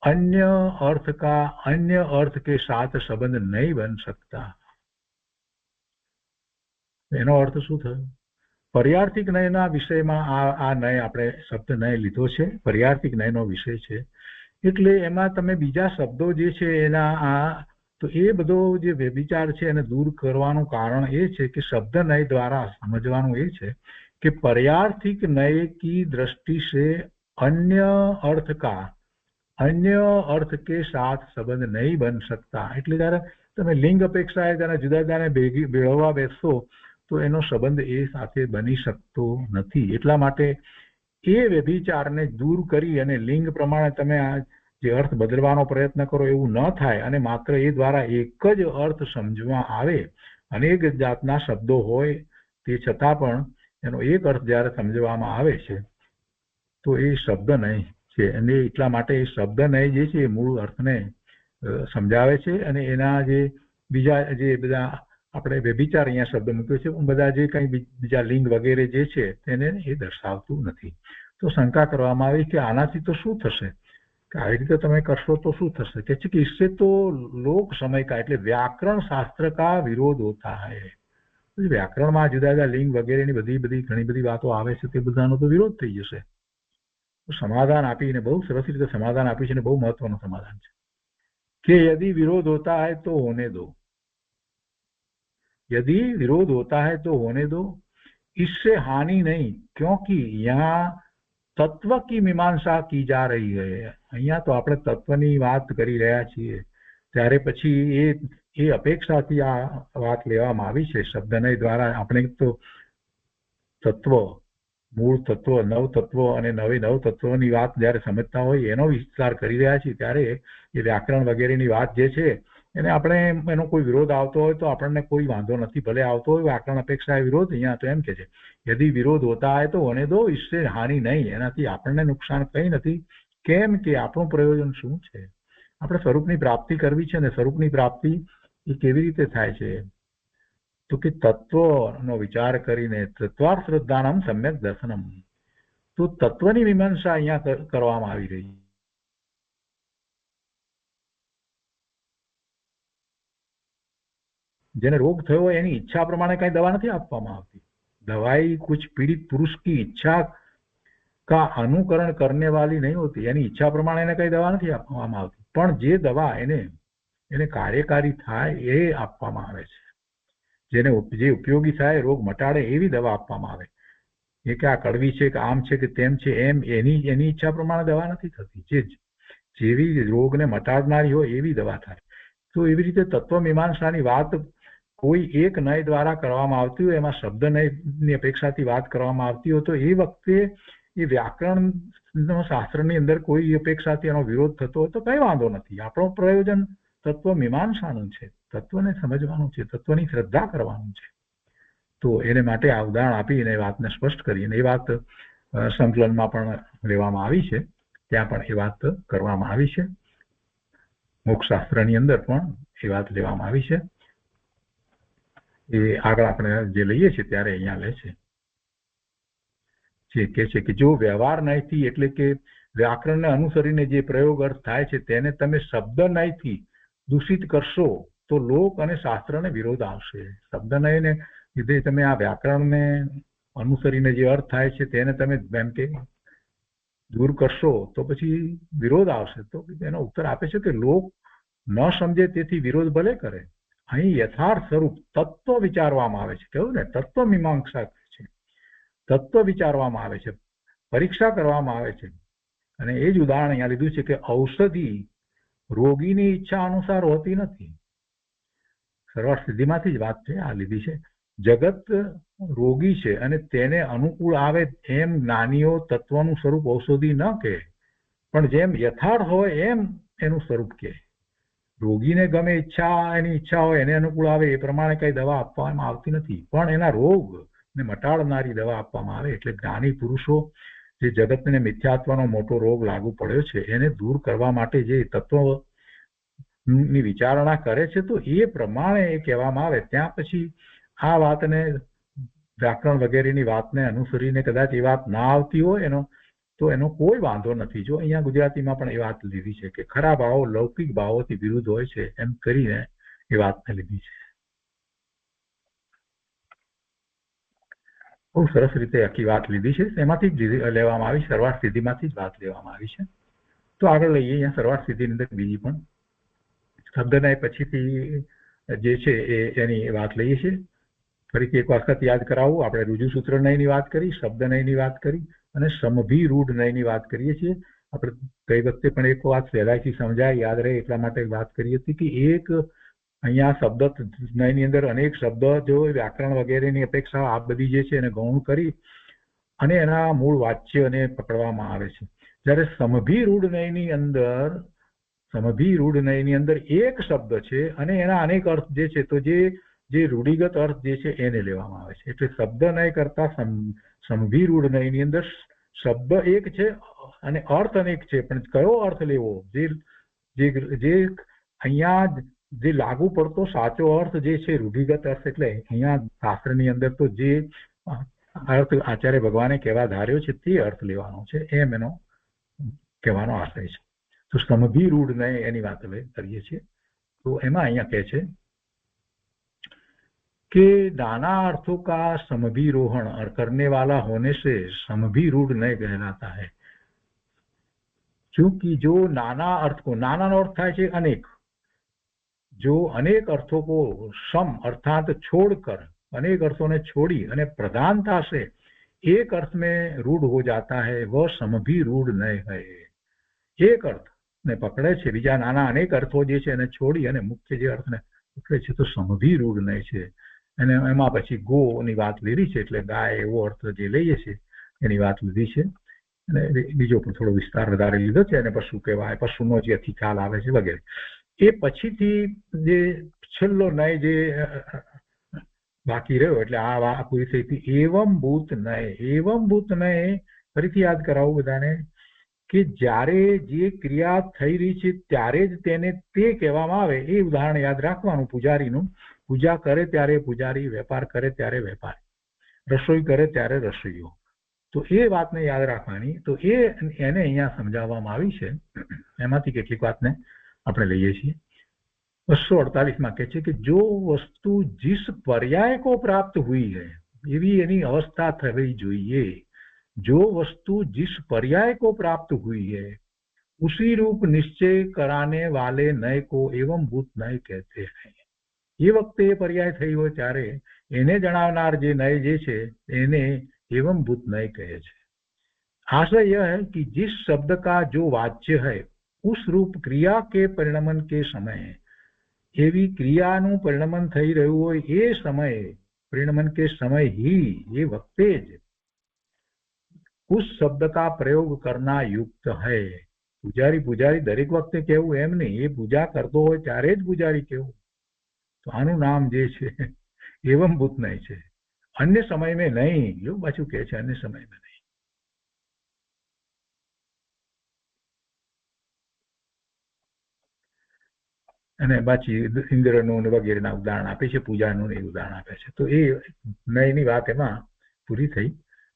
अन्य अर्थ का अन्य अर्थ के साथ संबंध नहीं बन सकता. એનો અર્થ શું થયો? પર્યાર્થિક નયના વિષયમાં આ નય આપણે શબ્દ નય લીધો છે, પર્યાર્થિક નયનો વિષય છે. એટલે એમાં તમે બીજા શબ્દો જે છે એના તો એ બધો જે વ્યભિચાર છે એને દૂર કરવાનું કારણ એ છે કે શબ્દ નય દ્વારા સમજવાનું એ છે કે पर्यार्थिक नय की दृष्टि से अन्य अर्थ का अन्य अर्थ के साथ संबंध नहीं बन सकता। એટલે જ્યારે તમે લિંગ અપેક્ષાએ તેને જુદા જુદાને ભેળવવા બેસશો તો એનો સંબંધ એ સાથે બની શકતો નથી। એટલા માટે એ વ્યભિચારને દૂર કરી અને લિંગ પ્રમાણે તમે આ જે અર્થ બદલવાનો પ્રયત્ન કરો એવું ન થાય અને માત્ર એ દ્વારા એક જ અર્થ સમજવામાં આવે। અનેક જાતના શબ્દો હોય તે છતાં પણ એનો એક અર્થ જ્યારે સમજવામાં આવે છે તો એ શબ્દ નહીં છે અને એટલા માટે એ શબ્દ નહીં જે છે એ મૂળ અર્થને સમજાવે છે અને એના જે બીજા જે બધા આપણે વ્યભિચાર અહીંયા શબ્દ મૂક્યો છે બધા જે કંઈ બીજા લિંગ વગેરે જે છે તેને એ દર્શાવતું નથી। તો શંકા કરવામાં આવી કે આનાથી તો શું થશે કે આવી રીતે તમે કરશો તો શું થશે કે છે કે इससे तो लोक समय का એટલે વ્યાકરણ શાસ્ત્ર કા વિરોધ હોતા હૈ। વ્યાકરણમાં જુદા જુદા લિંગ વગેરેની બધી ઘણી બધી વાતો આવે છે તે બધાનો તો વિરોધ થઈ જશે। સમાધાન આપીને બહુ સરસ રીતે સમાધાન આપ્યું છે અને બહુ મહત્વનું સમાધાન છે कि यदि विरोध होता है तो होने दो, यदि विरोध होता है तो होने दो, इससे हानि नहीं क्योंकि यहाँ तत्व की मीमांसा की जा रही है। અહીંયા તો આપણે તત્વની વાત કરી રહ્યા છીએ ત્યારે પછી એ અપેક્ષાથી આ વાત લેવામાં આવી છે શબ્દનય દ્વારા। આપણે તો તત્વ મૂળ તત્વ નવ તત્વો અને નવે નવ તત્વોની વાત જ્યારે સમજતા હોય એનો વિસ્તાર કરી રહ્યા છીએ ત્યારે એ વ્યાકરણ વગેરેની વાત જે છે એને આપણે એનો કોઈ વિરોધ આવતો હોય તો આપણને કોઈ વાંધો નથી, ભલે આવતો હોય વ્યાકરણ અપેક્ષા વિરોધ। અહીંયા તો એમ કે છે यदि विरोध होता है तो होने दो, इससे हानि नहीं, એનાથી આપણને નુકસાન કંઈ નથી। કેમ કે આપણું પ્રયોજન શું છે? આપણે સ્વરૂપની પ્રાપ્તિ કરવી છે અને સ્વરૂપની પ્રાપ્તિ એ કેવી રીતે થાય છે તો કે તત્વનો વિચાર કરીને તત્વાર્થ શ્રદ્ધાનમ સમ્યક દર્શનમ। તો તત્વની મીમાંસા અહીંયા કરવામાં આવી રહી। જેને રોગ થયો હોય એની ઈચ્છા પ્રમાણે કઈ દવા નથી આપવામાં આવતી। दवाई कुछ पीड़ित पुरुष की इच्छा का अनुकरण करने वाली नहीं होती, यानी इच्छा प्रमाणे એને કઈ દવા નથી આપવામાં આવતી પણ જે દવા એને કાર્યકારી થાય એ આપવામાં આવે છે। જેને જે ઉપયોગી થાય રોગ મટાડે એવી દવા આપવામાં આવે। એ કે આ કડવી છે કે આમ છે કે તેમ છે એમ એની ઈચ્છા પ્રમાણે દવા નથી થતી। જેવી રોગને મટાડનારી હોય એવી દવા થાય। તો એવી રીતે તત્વ મીમાંસાની વાત કોઈ એક નય દ્વારા કરવામાં આવતી હોય એમાં શબ્દ નયની અપેક્ષાથી વાત કરવામાં આવતી હોય તો એ વખતે એ વ્યાકરણ શાસ્ત્રની અંદર કોઈ અપેક્ષાથી એનો વિરોધ થતો હોય તો કઈ વાંધો નથી। આપણું પ્રયોજન તત્વ મીમાંસાનું છે, તત્વને સમજવાનું છે, તત્વની શ્રદ્ધા કરવાનું છે। તો એને માટે આ ઉદાહરણ આપી અને એ વાતને સ્પષ્ટ કરી અને એ વાત સંકલનમાં પણ લેવામાં આવી છે, ત્યાં પણ એ વાત કરવામાં આવી છે। મોક્ષશાસ્ત્રની અંદર પણ એ વાત લેવામાં આવી છે। એ આગળ આપણે જે લઈએ છીએ ત્યારે અહીંયા લે છે જે કહે છે કે જો વ્યવહાર નયથી એટલે કે વ્યાકરણને અનુસરીને જે પ્રયોગ અર્થ થાય છે તેને તમે શબ્દ નયથી દૂષિત કરશો તો લોક અને શાસ્ત્રને વિરોધ આવશે। શબ્દ નયને લીધે તમે આ વ્યાકરણને અનુસરીને જે અર્થ થાય છે તેને તમે એમ કે દૂર કરશો તો પછી વિરોધ આવશે। તો એનો ઉત્તર આપે છે કે લોક ન સમજે તેથી વિરોધ ભલે કરે, અહીં યથાર્થ સ્વરૂપ તત્વ વિચારવામાં આવે છે। કહ્યું ને તત્વ મીમાંસા છે, તત્વ વિચારવામાં આવે છે, પરીક્ષા કરવામાં આવે છે। અને એ જ ઉદાહરણ અહીંયા લીધું છે કે ઔષધિ રોગીની ઈચ્છા અનુસાર હોતી નથી। સરળ સિદ્ધિમાંથી જ વાત છે આ લીધી છે। જગત રોગી છે અને તેને અનુકૂળ આવે એમ જ્ઞાનીઓ તત્વનું સ્વરૂપ ઔષધિ ન કહે પણ જેમ યથાર્થ હોય એમ એનું સ્વરૂપ કહે। રોગીને ગમે ઈચ્છા એની ઈચ્છા હોય એને અનુકૂળ આવે એ પ્રમાણે કઈ દવા આપવામાં આવતી નથી પણ એના રોગને મટાડનારી દવા આપવામાં આવે। એટલે જ્ઞાની પુરુષો જે જગતને મિથ્યાત્વનો મોટો રોગ લાગુ પડ્યો છે એને દૂર કરવા માટે જે તત્વની વિચારણા કરે છે તો એ પ્રમાણે એ કહેવામાં આવે। ત્યાં પછી આ વાતને વ્યાકરણ વગેરેની વાતને અનુસરીને કદાચ એ વાત ના આવતી હોય તો એનો કોઈ વાંધો નથી। જો અહીંયા ગુજરાતીમાં પણ એ વાત લીધી છે કે ખરા ભાવો લૌકિક ભાવોથી વિરુદ્ધ હોય છે એમ કરીને એ વાતને લીધી છે। બહુ સરસ રીતે આખી વાત લીધી છે, એમાંથી જ લેવામાં આવી, સરવાળ સિદ્ધિમાંથી જ વાત લેવામાં આવી છે। તો આગળ લઈએ અહીંયા સરવાળ સિદ્ધિની અંદર બીજી પણ શબ્દનય પછીથી જે છે એની વાત લઈએ છીએ। ફરીથી એક વખત યાદ કરાવું, આપણે રુજુ સૂત્ર નયની વાત કરી, શબ્દ નયની વાત કરી અને સમભિરૂઢ નયની વાત કરીએ છીએ। આપણે ગઈ વખતે પણ એક વાત સહેલાઈથી સમજાય યાદ રહે એટલા માટે વાત કરી હતી કે એક અહીંયા શબ્દ નયની અંદર અનેક શબ્દ જો વ્યાકરણ વગેરેની અપેક્ષા આ બધી જે છે એને ગૌણ કરી અને એના મૂળ વાચ્યને પકડવામાં આવે છે. જ્યારે સમભિરૂઢ નયની અંદર એક શબ્દ છે અને એના અનેક અર્થ જે છે તો જે રૂઢિગત અર્થ જે છે એને લેવામાં આવે છે. એટલે શબ્દ નય કરતા સમભિરૂઢ નયની અંદર શબ્દ એક છે અને અર્થ અનેક છે, પણ કયો અર્થ લેવો, જે અહીંયા જે લાગુ પડતો સાચો અર્થ જે છે રૂઢિગત અર્થ, એટલે અહીંયા શાસ્ત્રની અંદર તો જે અર્થ આચાર્ય ભગવાને કહેવા ધાર્યો છે તે અર્થ લેવાનો છે, એમ એનો કહેવાનો આશય છે. તો સમભિરૂઢ નય એની વાત હવે કરીએ છીએ. તો એમાં અહીંયા કહે છે कि नाना अर्थों का समभिरोहण करने वाला होने से समभिरूढ़ नय कहलाता है. क्योंकि जो नाना अर्थ को, नाना નો અર્થ થાય છે અનેક, जो अनेक अर्थों को सम अर्थात छोड़कर, अनेक अर्थों ने छोड़ी અને प्रधानता से एक अर्थ में रूढ़ हो जाता है, वह समभिरूढ़ नय है. એક અર્થ ને પકડે છે, બીજા નાના અનેક અર્થો જે છે એને છોડી અને મુખ્ય જે અર્થને પકડે છે તો સમભિરૂઢ નય છે. અને એમાં પછી ગો ની વાત લીધી છે, એટલે ગાય એવો અર્થ જે લઈએ છીએ એની વાત લીધી છે. અને બીજો પણ થોડો વિસ્તાર વધારે લીધો છે, અને પશુ કહેવાય, પશુનો જે ખ્યાલ આવે છે વગેરે. એ પછીથી જે છેલ્લો નય જે બાકી રહ્યો, એટલે આ પૂરી થઈ હતી. એવમ ભૂત નય. એવમ ભૂત નય ફરીથી યાદ કરાવું બધાને કે જ્યારે જે ક્રિયા થઈ રહી છે ત્યારે જ તેને તે કહેવામાં આવે. એ ઉદાહરણ યાદ રાખવાનું પૂજારીનું. પૂજા કરે ત્યારે પૂજારી, વેપાર કરે ત્યારે વેપારી, રસોઈ કરે ત્યારે રસોઈયો. તો એ વાતને યાદ રાખવાની. તો એને અહીંયા સમજાવવામાં આવી છે. એમાંથી કેટલીક વાતને આપણે લઈએ છીએ. 248 કહે છે કે જો વસ્તુ जिस पर्याय को प्राप्त हुई है, એવી એની અવસ્થા થવી જોઈએ. जो वस्तु जिस पर्याय को प्राप्त हुई है उसी रूप निश्चय कराने वाले नय को एवं भूत नय कहते हैं. ये वक्त ये पर्याय થઈ હોય ત્યારે એને જણાવનાર જે નય જે છે એને एवं भूत नय કહે છે. आशय यह है कि जिस शब्द का जो वाच्य है उस रूप क्रिया के परिणमन के समय, एवी क्रियाનું પરિણમન થઈ રહ્યું હોય એ સમયે, परिणमन के समय ही, ये वक्ते જ उस शब्द का प्रयोग करना युक्त है. પૂજારી દરેક વખતે કહેવું એમ નહીં, એ પૂજા કરતો હોય ત્યારે જ પૂજારી કહેવું. તો આનું નામ જે છે એવમ ભૂત નય છે. અન્ય સમય મેં નહીં, એવું પાછું કહે છે, અન્ય સમય મેં નહીં. અને પાછી ઇન્દ્રનું વગેરેના ઉદાહરણ આપે છે, પૂજાનું એ ઉદાહરણ આપે છે. તો એ નયની વાત એમાં પૂરી થઈ.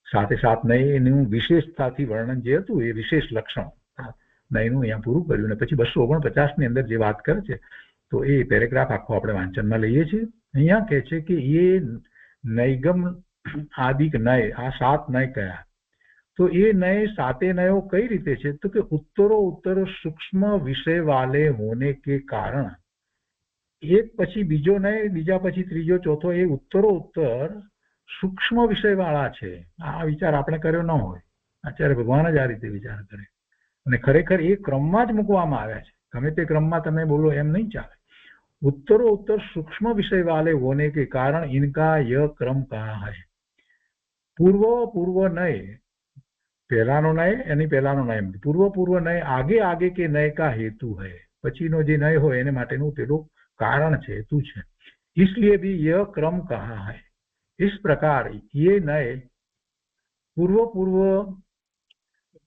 સાથે સાથ નયનું વિશેષતાથી વર્ણન જે હતું એ વિશેષ લક્ષણ નયનું અહીંયા પૂરું કર્યું. અને પછી 249 ની અંદર જે વાત કરે છે તો એ પેરેગ્રાફ આખો આપણે વાંચનમાં લઈએ છીએ. અહીંયા કહે છે કે એ નૈગમ આદિક નય, આ 7 નય કયા. તો એ નય સાતે નયો કઈ રીતે છે તો કે ઉત્તરો ઉત્તર સૂક્ષ્મ વિષય વાલે હોને કે કારણ, એક પછી બીજો નય, બીજા પછી ત્રીજો, ચોથો, એ ઉત્તરો ઉત્તર સૂક્ષ્મ વિષય વાળા છે. આ વિચાર આપણે કર્યો ન હોય, આચાર્ય ભગવાન જ આ રીતે વિચાર કરે. અને ખરેખર એ ક્રમમાં જ મૂકવામાં આવ્યા છે. ગમે તે ક્રમમાં તમે બોલો એમ નહીં ચાલે. उत्तरो उत्तर सूक्ष्म विषय वाले होने के कारण इनका यह क्रम कहा है. पूर्व नय, पहलानो नय यानी पहलानो नय, पूर्व नय आगे आगे के नय का हेतु है. पछीनो जे नय हो एने माटेનું પેલું કારણ છે, हेतु છે. इसलिए भी यह क्रम कहा है. इस प्रकार ये नय पूर्व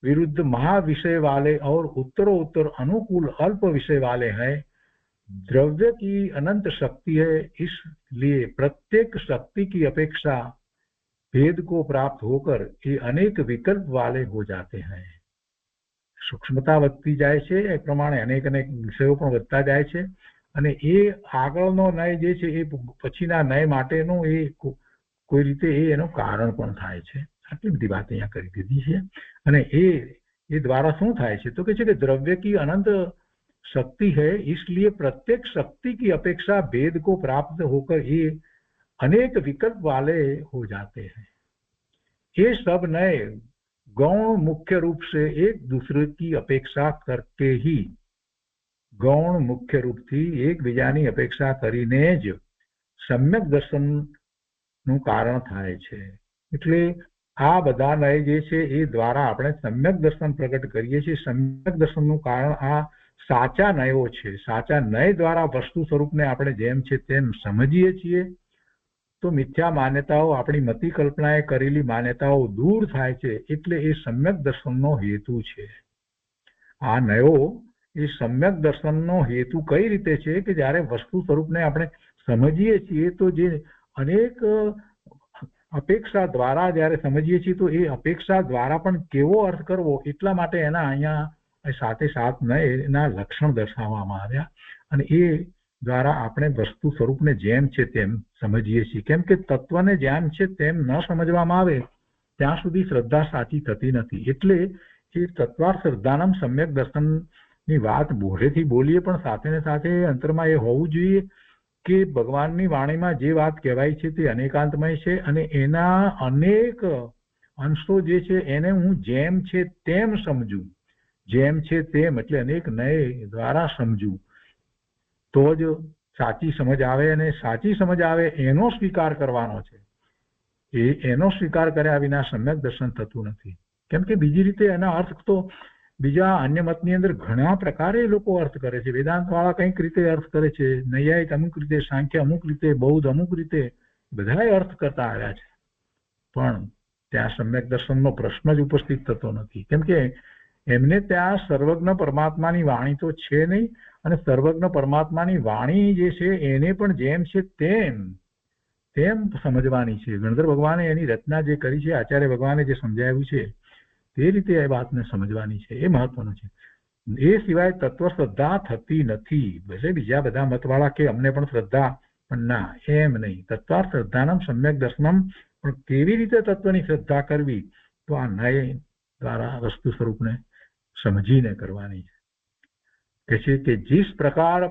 विरुद्ध महाविषय वाले और उत्तरोत्तर अनुकूल अल्प विषय वाले हैं. द्रव्य की अनंत शक्ति है, इसलिए प्रत्येक शक्ति की अपेक्षा भेद को प्राप्त होकर ये अनेक विकल्प वाले हो जाते हैं. सूक्ष्मता વધતી જાય છે એ પ્રમાણે અનેક વિષયો પણ વધતા જાય છે. અને એ આગળનો નય જે છે એ પછીના નય માટેનો એ કોઈ રીતે એનું કારણ પણ થાય છે. આટલી બધી વાત અહીંયા કરી દીધી છે. અને એ દ્વારા શું થાય છે તો કે છે કે દ્રવ્ય की अनंत शक्ति है, इसलिए प्रत्येक शक्ति की अपेक्षा भेद को प्राप्त होकर ये अनेक विकल्प वाले हो जाते हैं. ये सब नए गौण मुख्य रूप से एक दूसरे की अपेक्षा करके ही गौण मुख्य रूप थी એકબીજાની અપેક્ષા કરીને જ સમ્યક દર્શનનું કારણ થાય છે. એટલે આ બધા નય જે છે એ દ્વારા આપણે સમ્યક દર્શન પ્રગટ કરીએ છીએ. સમ્યક દર્શનનું કારણ આ સાચા નયો છે. સાચા નય દ્વારા વસ્તુ સ્વરૂપને આપણે જેમ છે તેમ સમજીએ છીએ તો મિથ્યા માન્યતાઓ, આપણી મતિ કલ્પનાએ કરેલી માન્યતાઓ દૂર થાય છે. એટલે એ સમ્યક દર્શનનો હેતુ છે. આ નયો એ સમ્યક દર્શનનો હેતુ કઈ રીતે છે કે જ્યારે વસ્તુ સ્વરૂપને આપણે સમજીએ છીએ તો જે અનેક અપેક્ષા દ્વારા જ્યારે સમજીએ છીએ તો એ અપેક્ષા દ્વારા પણ કેવો અર્થ કરવો એટલા માટે એના અહીંયા સાથે સાથ ન એના લક્ષણ દર્શાવવામાં આવ્યા અને એ દ્વારા આપણે વસ્તુ સ્વરૂપને જેમ છે તેમ સમજીએ છીએ. કેમ કે તત્વને જેમ છે તેમ ન સમજવામાં આવે ત્યાં સુધી શ્રદ્ધા સાચી થતી નથી. એટલે એ તત્વાર શ્રદ્ધાનમ સમ્યક દર્શનની વાત મોઢેથી બોલીએ પણ સાથે ને સાથે અંતરમાં એ હોવું જોઈએ કે ભગવાનની વાણીમાં જે વાત કહેવાય છે તે અનેકાંતમય છે અને એના અનેક અંશો જે છે એને હું જેમ છે તેમ સમજું. જેમ છે તેમ એટલે અનેક નય દ્વારા સમજું તો જ સાચી સમજ આવે અને સાચી સમજ આવે એનો સ્વીકાર કરવાનો છે. એનો સ્વીકાર કર્યા વિના સમ્યક દર્શન થતું નથી. કેમ કે બીજી રીતે એના અર્થ તો બીજા અન્ય મતની અંદર ઘણા પ્રકારે લોકો અર્થ કરે છે. વેદાંત વાળા કંઈક રીતે અર્થ કરે છે, નૈયાયિક અમુક રીતે, સાંખ્ય અમુક રીતે, બૌદ્ધ અમુક રીતે બધાએ અર્થ કરતા આવ્યા છે. પણ ત્યાં સમ્યક દર્શનનો પ્રશ્ન જ ઉપસ્થિત થતો નથી. કેમ કે એમને ત્યાં સર્વજ્ઞ પરમાત્માની વાણી તો છે નહીં અને સર્વજ્ઞ પરમાત્માની વાણી જે છે એને પણ જેમ છે તેમ સમજવાની છે. ગણધર ભગવાને એની રચના જે કરી છે, આચાર્ય ભગવાને જે સમજાવ્યું છે તે રીતે એ વાતને સમજવાની છે. એ મહત્વનું છે. એ સિવાય તત્વ શ્રદ્ધા થતી નથી. ભલે બીજા બધા મતવાળા કે અમને પણ શ્રદ્ધા, પણ ના, એમ નહીં. તત્વાર શ્રદ્ધાનમ સમ્યક દર્શનમ, પણ કેવી રીતે તત્વની શ્રદ્ધા કરવી તો આ નય દ્વારા વસ્તુ સ્વરૂપને समझीने करवानी है. कैसे कि जिस प्रकार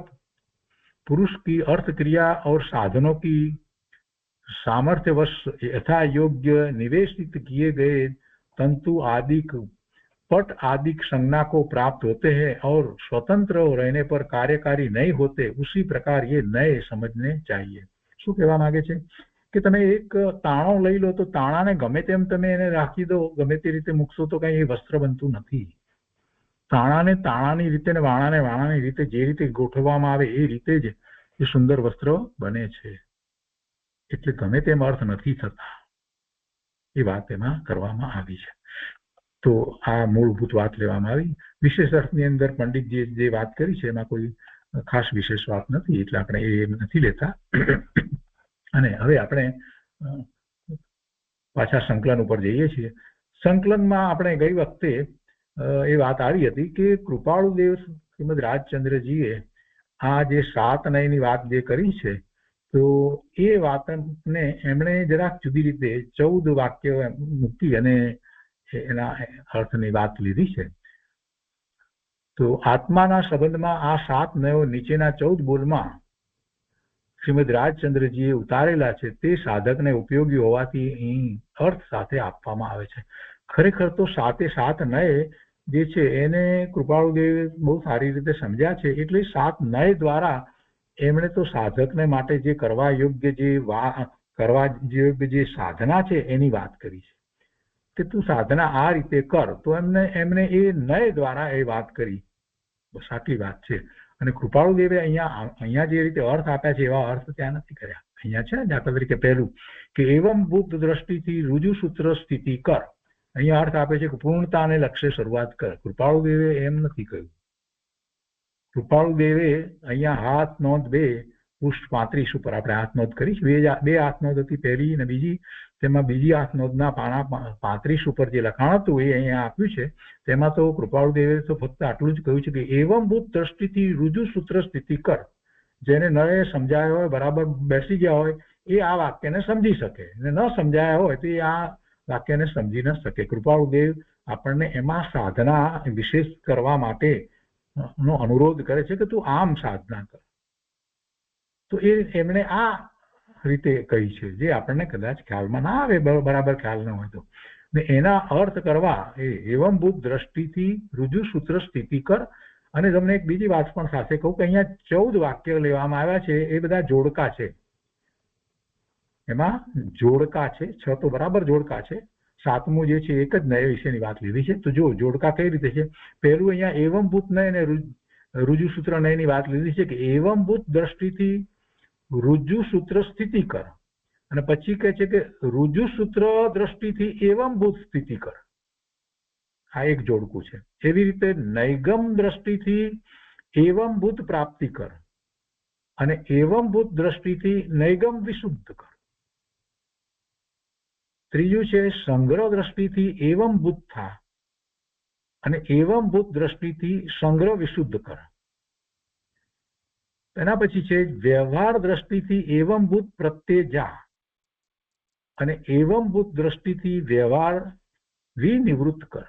पुरुष की अर्थ क्रिया और साधनों की सामर्थ्यवश यथा योग्य निवेशित किए गए तंतु आदि पट आदि संज्ञा को प्राप्त होते हैं और स्वतंत्र रहने पर कार्यकारी नहीं होते, उसी प्रकार ये नए समझने चाहिए. શું કહેવા માંગે છે કે તમે એક તાણો લઈ લો તો તાણાને ગમે તેમ તમે એને રાખી દો, ગમે તે રીતે મૂકશો તો કઈ એ વસ્ત્ર બનતું નથી. તાણાને તાણાની રીતે ને વાણાને વાણાની રીતે જે રીતે ગોઠવવામાં આવે એ રીતે જ એ સુંદર વસ્ત્ર બને છે. એટલે ગમે તેમ અર્થ નથી થતા. એ વાત એમાં કરવામાં આવી છે. તો આ મૂળભૂત વાત લેવામાં આવી. વિશેષ અર્થની અંદર પંડિતજીએ જે વાત કરી છે એમાં કોઈ ખાસ વિશેષ વાત નથી, એટલે આપણે એ નથી લેતા. અને હવે આપણે પાછા સંકલન ઉપર જઈએ છીએ. સંકલનમાં આપણે ગઈ વખતે એ વાત આવી હતી કે કૃપાળુદેવ શ્રીમદ રાજચંદ્રજીએ આ જે 7 નયની વાત જે કરી છે તો એ વાતને એમણે જરાક જુદી રીતે 14 વાક્ય મૂકી અને એના અર્થની વાત લીધી છે. તો આત્માના સંબંધમાં આ 7 નયો નીચેના 14 બોલમાં શ્રીમદ રાજચંદ્રજીએ ઉતારેલા છે તે સાધકને ઉપયોગી હોવાથી અહીં અર્થ સાથે આપવામાં આવે છે. ખરેખર તો 7 નય જે છે એને કૃપાળુદેવે બહુ સારી રીતે સમજ્યા છે. એટલે 7 નય દ્વારા એમણે તો સાધકને માટે જે કરવા યોગ્ય જે સાધના છે એની વાત કરી છે કે તું સાધના આ રીતે કર. તો એમને એ નય દ્વારા એ વાત કરી. બસ આટલી વાત છે. અને કૃપાળુદેવે અહીંયા જે રીતે અર્થ આપ્યા છે એવા અર્થ ત્યાં નથી કર્યા. અહીંયા છે દાખલા તરીકે પહેલું કે એવમ બુદ્ધ દ્રષ્ટિથી રુજુ સૂત્ર સ્થિતિ કર. અહીંયા અર્થ આપે છે કે પૂર્ણતાને લક્ષ્ય શરૂઆત કર. કૃપાળુદેવે એમ નથી કહ્યું. કૃપાળુદેવે અહીંયા હાથ નોંધ 2 પૃષ્ઠ 35 ઉપર આપણે હાથ નોંધ કરી. બે હાથ નોંધ હતી, પહેલી અને બીજી. તેમાં બીજી હાથ નોંધના પાના 35 ઉપર જે લખાણ હતું એ અહીંયા આપ્યું છે. તેમાં તો કૃપાળુદેવે તો ફક્ત આટલું જ કહ્યું છે કે એવમ બુદ્ધ દ્રષ્ટિથી રુજુ સૂત્ર સ્થિતિ કર. જેને ન સમજાયો હોય, બરાબર બેસી ગયા હોય, એ આ વાક્યને સમજી શકે, અને ન સમજાયા હોય તો એ આ વાક્યને સમજી ન શકે. કૃપાળુદેવ આપણને એમાં સાધના વિશેષ કરવા માટે નો અનુરોધ કરે છે કે તું આમ સાધના કર. તો એમણે આ રીતે કહી છે જે આપણને કદાચ ખ્યાલમાં ના આવે, બરાબર ખ્યાલ ન હોય તો. ને એના અર્થ કરવા એવંભૂત દ્રષ્ટિથી ઋજુસૂત્ર સ્થિતિ કર. અને તમને એક બીજી વાત પણ સાથે કહું કે અહીંયા 14 વાક્ય લેવામાં આવ્યા છે, એ બધા જોડકા છે, એમાં જોડકા છે. 6 તો બરાબર જોડકા છે, 7મું જે છે એક જ નય વિશેની વાત લીધી છે. તો જો જોડકા કઈ રીતે છે, પહેલું અહીંયા એવંભૂત નય અને ઋજુસૂત્ર નયની વાત લીધી છે કે એવંભૂત દ્રષ્ટિથી ઋજુસૂત્ર સ્થિતિ કર, અને પછી કહે છે કે ઋજુસૂત્ર દ્રષ્ટિથી એવંભૂત સ્થિતિ કર. આ એક જોડકું છે. એવી રીતે નૈગમ દ્રષ્ટિથી એવંભૂત પ્રાપ્તિ કર અને એવંભૂત દ્રષ્ટિથી નૈગમ વિશુદ્ધ કર. ત્રીજું છે સંગ્રહ દ્રષ્ટિથી એવંભૂત થા અને એવંભૂત દ્રષ્ટિથી સંગ્રહ વિશુદ્ધ કર. એના પછી છે વ્યવહાર દ્રષ્ટિથી એવંભૂત પ્રત્યે જા અને એવંભૂત દ્રષ્ટિથી વ્યવહાર વિનિવૃત્ત કર.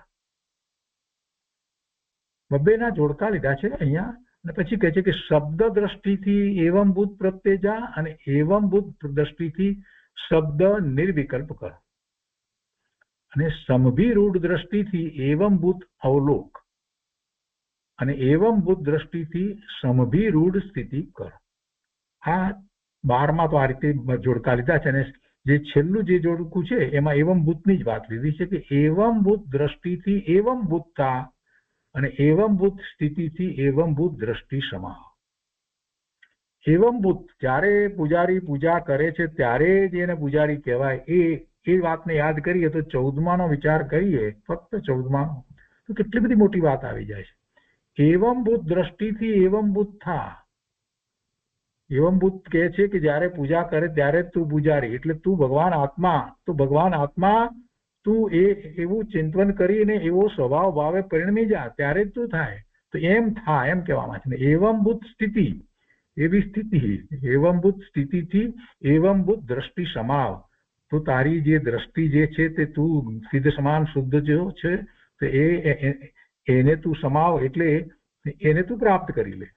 બબ્બેના જોડકા લીધા છે અહીંયા. અને પછી કહે છે કે શબ્દ દ્રષ્ટિથી એવંભૂત પ્રત્યે જા અને એવંભૂત દ્રષ્ટિથી શબ્દ નિર્વિકલ્પ કર. અને સમભિરૂઢ દ્રષ્ટિથી એવંભૂત અવલોક અને એવંભૂત દ્રષ્ટિથી સમભિરૂઢ સ્થિતિ કર. આ 12માં તો આ રીતે જોડકા લીધા છે. અને જે છેલ્લું જે જોડકું છે એમાં એવંભૂતની જ વાત લીધી છે કે એવંભૂત દ્રષ્ટિથી એવંભૂતતા અને એવંભૂત સ્થિતિથી એવંભૂત દ્રષ્ટિ સમાહ. એવંભૂત જ્યારે પૂજારી પૂજા કરે છે ત્યારે જ એને પૂજારી કહેવાય. એ વાતને યાદ કરીએ તો 14માંનો વિચાર કરીએ, ફક્ત 14માંનો, તો કેટલી બધી મોટી વાત આવી જાય છે. એવંભૂત દ્રષ્ટિથી એવંભૂત થા. એવંભૂત કહે છે કે જ્યારે પૂજા કરે ત્યારે તું પૂજારી, એટલે તું ભગવાન આત્મા. તો ભગવાન આત્મા તું એવું ચિંતન કરીને એવો સ્વભાવ ભાવે પરિણમી જા, ત્યારે જ તું થાય. તો એમ થા, એમ કહેવામાં છે. એવંભૂત સ્થિતિ, એવી સ્થિતિ, એવંભૂત સ્થિતિથી એવંભૂત દ્રષ્ટિ સમાવ. તો તારી જે દ્રષ્ટિ જે છે તે તું સિદ્ધ સમાન શુદ્ધ જો છે તો એને તું સમાવ, એટલે એને તું પ્રાપ્ત કરી લે.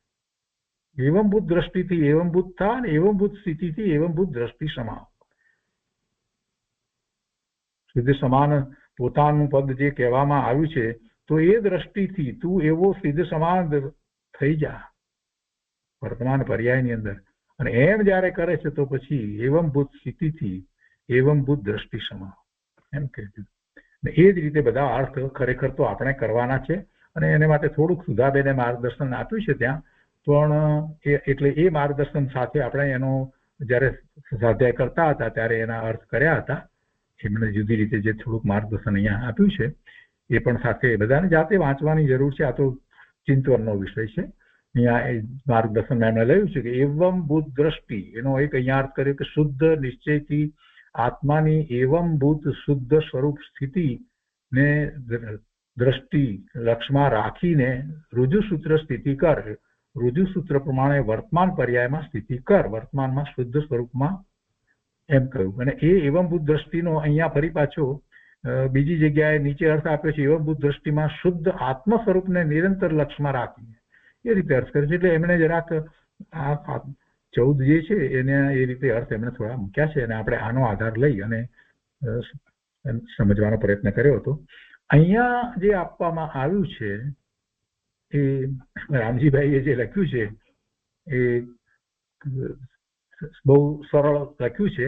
એવંભૂત દ્રષ્ટિથી એવંભૂત થા અને એવંભૂત સ્થિતિથી એવંભૂત દ્રષ્ટિ સમાવ. સિદ્ધ સમાન પોતાનું પદ જે કહેવામાં આવ્યું છે, તો એ દ્રષ્ટિથી તું એવો સિદ્ધ સમાન થઈ જા વર્તમાન પર્યાયની અંદર. અને એમ જયારે કરે છે તો પછી એવંભૂત સ્થિતિથી એવંભૂત દ્રષ્ટિ સમાવ, એમ કહે છે. એ જ રીતે બધા અર્થ ખરેખર તો આપણે કરવાના છે. અને એને માટે થોડુંક સુધાબેને માર્ગદર્શન આપ્યું છે ત્યાં, પણ એટલે એ માર્ગદર્શન સાથે આપણે એનો જયારે સ્વાધ્યાય કરતા હતા ત્યારે એના અર્થ કર્યા હતા. એમણે જુદી રીતે જે થોડુંક માર્ગદર્શન અહીંયા આપ્યું છે એ પણ સાથે બધાને જાતે વાંચવાની જરૂર છે. આ તો ચિંતનનો વિષય છે. અહીંયા માર્ગદર્શન એમણે લખ્યું છે કે એવંભૂત દ્રષ્ટિ, એનો એક અહીંયા અર્થ કર્યો કે શુદ્ધ નિશ્ચયથી આત્માની એવંભૂત શુદ્ધ સ્વરૂપ સ્થિતિ ને દ્રષ્ટિ લક્ષમાં રાખીને ઋજુસૂત્ર સ્થિતિ કર. ઋજુસૂત્ર પ્રમાણે વર્તમાન પર્યાયમાં સ્થિતિ કર, વર્તમાનમાં શુદ્ધ સ્વરૂપમાં, એમ કહ્યું. અને એ એવંભૂત દ્રષ્ટિનો અહીંયા ફરી પાછો બીજી જગ્યાએ નીચે અર્થ આપ્યો છે. એવંભૂત દ્રષ્ટિમાં શુદ્ધ આત્મ સ્વરૂપને નિરંતર લક્ષમાં રાખીને, એ રીતે અર્થ કરે છે. એટલે એમણે જરાક આ 14 જે છે એને એ રીતે અર્થ એમણે થોડા મૂક્યા છે અને આપણે આનો આધાર લઈ અને સમજવાનો પ્રયત્ન કર્યો હતો. અહીંયા જે આપવામાં આવ્યું છે એ રામજીભાઈએ જે લખ્યું છે એ બહુ સરળ લખ્યું છે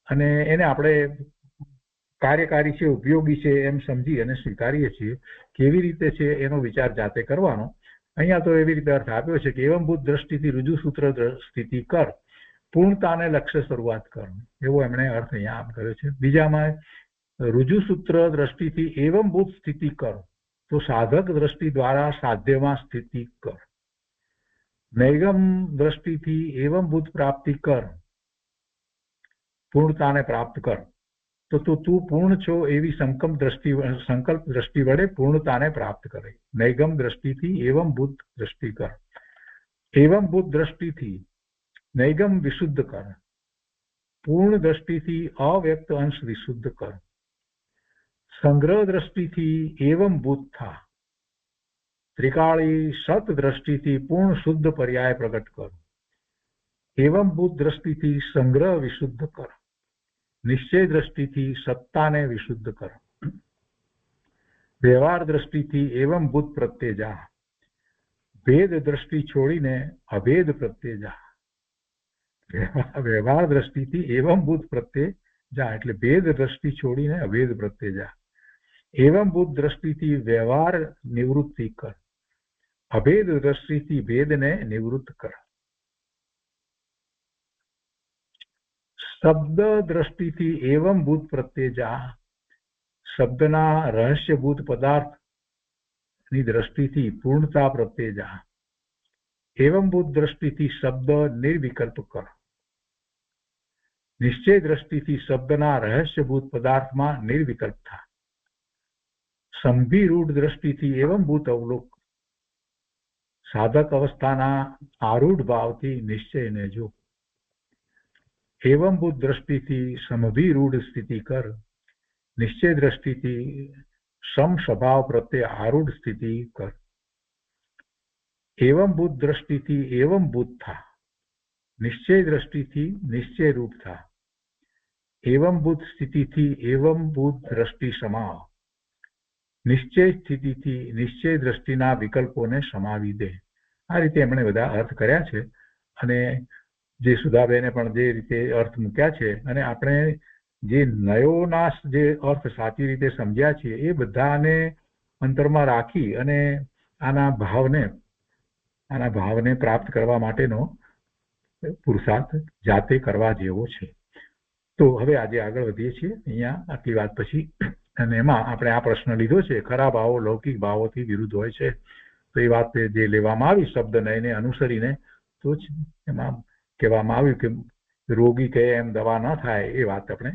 અને એને આપણે કાર્યકારી છે, ઉપયોગી છે એમ સમજી અને સ્વીકારીએ છીએ. કેવી રીતે છે એનો વિચાર જાતે કરવાનો. અહીંયા તો એવી રીતે અર્થ આપ્યો છે કે એવંભૂત દ્રષ્ટિથી ઋજુસૂત્ર સ્થિતિ કર, પૂર્ણતાને લક્ષ્ય શરૂઆત કર, એવો એમણે અર્થ અહીંયા આપ કર્યો છે. બીજામાં ઋજુસૂત્ર દ્રષ્ટિથી એવંભૂત સ્થિતિ કર, તો સાધક દ્રષ્ટિ દ્વારા સાધ્યમાં સ્થિતિ કર. નૈગમ દ્રષ્ટિથી એવંભૂત પ્રાપ્તિ કર, પૂર્ણતાને પ્રાપ્ત કર. તો તું પૂર્ણ છો એવી સંકલ્પ દ્રષ્ટિ વડે પૂર્ણતાને પ્રાપ્ત કરે. નૈગમ દ્રષ્ટિથી એવંભૂત દ્રષ્ટિ કર. એવંભૂત દ્રષ્ટિથી નૈગમ વિશુદ્ધ કર. પૂર્ણ દ્રષ્ટિથી અવ્યક્ત અંશ વિશુદ્ધ કર. સંગ્રહ દ્રષ્ટિથી એવંભૂત થા. ત્રિકાળી સત દ્રષ્ટિથી પૂર્ણ શુદ્ધ પર્યાય પ્રગટ કર. એવંભૂત દ્રષ્ટિથી સંગ્રહ વિશુદ્ધ કર. નિશ્ચય દ્રષ્ટિથી સત્તાને વિશુદ્ધ કર. વ્યવહાર દ્રષ્ટિથી એવમ ભૂત પ્રત્યે જા, ભેદ દ્રષ્ટિ છોડીને અભેદ પ્રત્યે જા. વ્યવહાર દ્રષ્ટિથી એવમ ભૂત પ્રત્યે જા એટલે ભેદ દ્રષ્ટિ છોડીને અભેદ પ્રત્યે જા. એવમ ભૂત દ્રષ્ટિથી વ્યવહાર નિવૃત્તિ કર, અભેદ દ્રષ્ટિથી ભેદને નિવૃત્ત કર. શબ્દ દ્રષ્ટિથી એવમ ભૂત પ્રત્યે જા, શબ્દના રહસ્યભૂત પદાર્થની દ્રષ્ટિથી પૂર્ણતા પ્રત્યે જા. એવમ ભૂત દ્રષ્ટિથી શબ્દ નિર્વિકલ્પ કર, નિશ્ચય દ્રષ્ટિથી શબ્દના રહસ્યભૂત પદાર્થમાં નિર્વિકલ્પ થા. સંભિરૂઢ દ્રષ્ટિથી એવમ ભૂત અવલોક, સાધક અવસ્થાના આરૂઢ ભાવથી નિશ્ચયને જો. એવમ ભૂત દ્રષ્ટિથી સમભિરૂઢ સ્થિતિ કર, નિશ્ચય દ્રષ્ટિથી સમ સ્વભાવ પ્રત્યે આરૂઢ સ્થિતિ કર. એવમ ભૂત દ્રષ્ટિથી એવમ ભૂત થા, નિશ્ચય દ્રષ્ટિથી નિશ્ચય રૂપ થા. એવમ ભૂત સ્થિતિથી એવમ ભૂત દ્રષ્ટિ સમાવ, નિશ્ચય સ્થિતિથી નિશ્ચય દ્રષ્ટિના વિકલ્પોને સમાવી દે. આ રીતે એમણે બધા અર્થ કર્યા છે અને જે સુધાબેને પણ જે રીતે અર્થ મૂક્યા છે અને આપણે જે નયોના જે અર્થ સાચી રીતે સમજ્યા છે એ બધાને અંતરમાં રાખી અને આના ભાવને પ્રાપ્ત કરવા માટેનો પુરુષાર્થ જાતે કરવા જેવો છે. તો હવે આજે આગળ વધીએ છીએ અહીંયા આટલી વાત પછી, અને એમાં આપણે આ પ્રશ્ન લીધો છે ખરા ભાવો લૌકિક ભાવોથી વિરુદ્ધ હોય છે. તો એ વાત જે લેવામાં આવી શબ્દ નયને અનુસરીને, તો જ એમાં કહેવામાં આવ્યું કે રોગી કહે એમ દવા ન થાય. એ વાત આપણે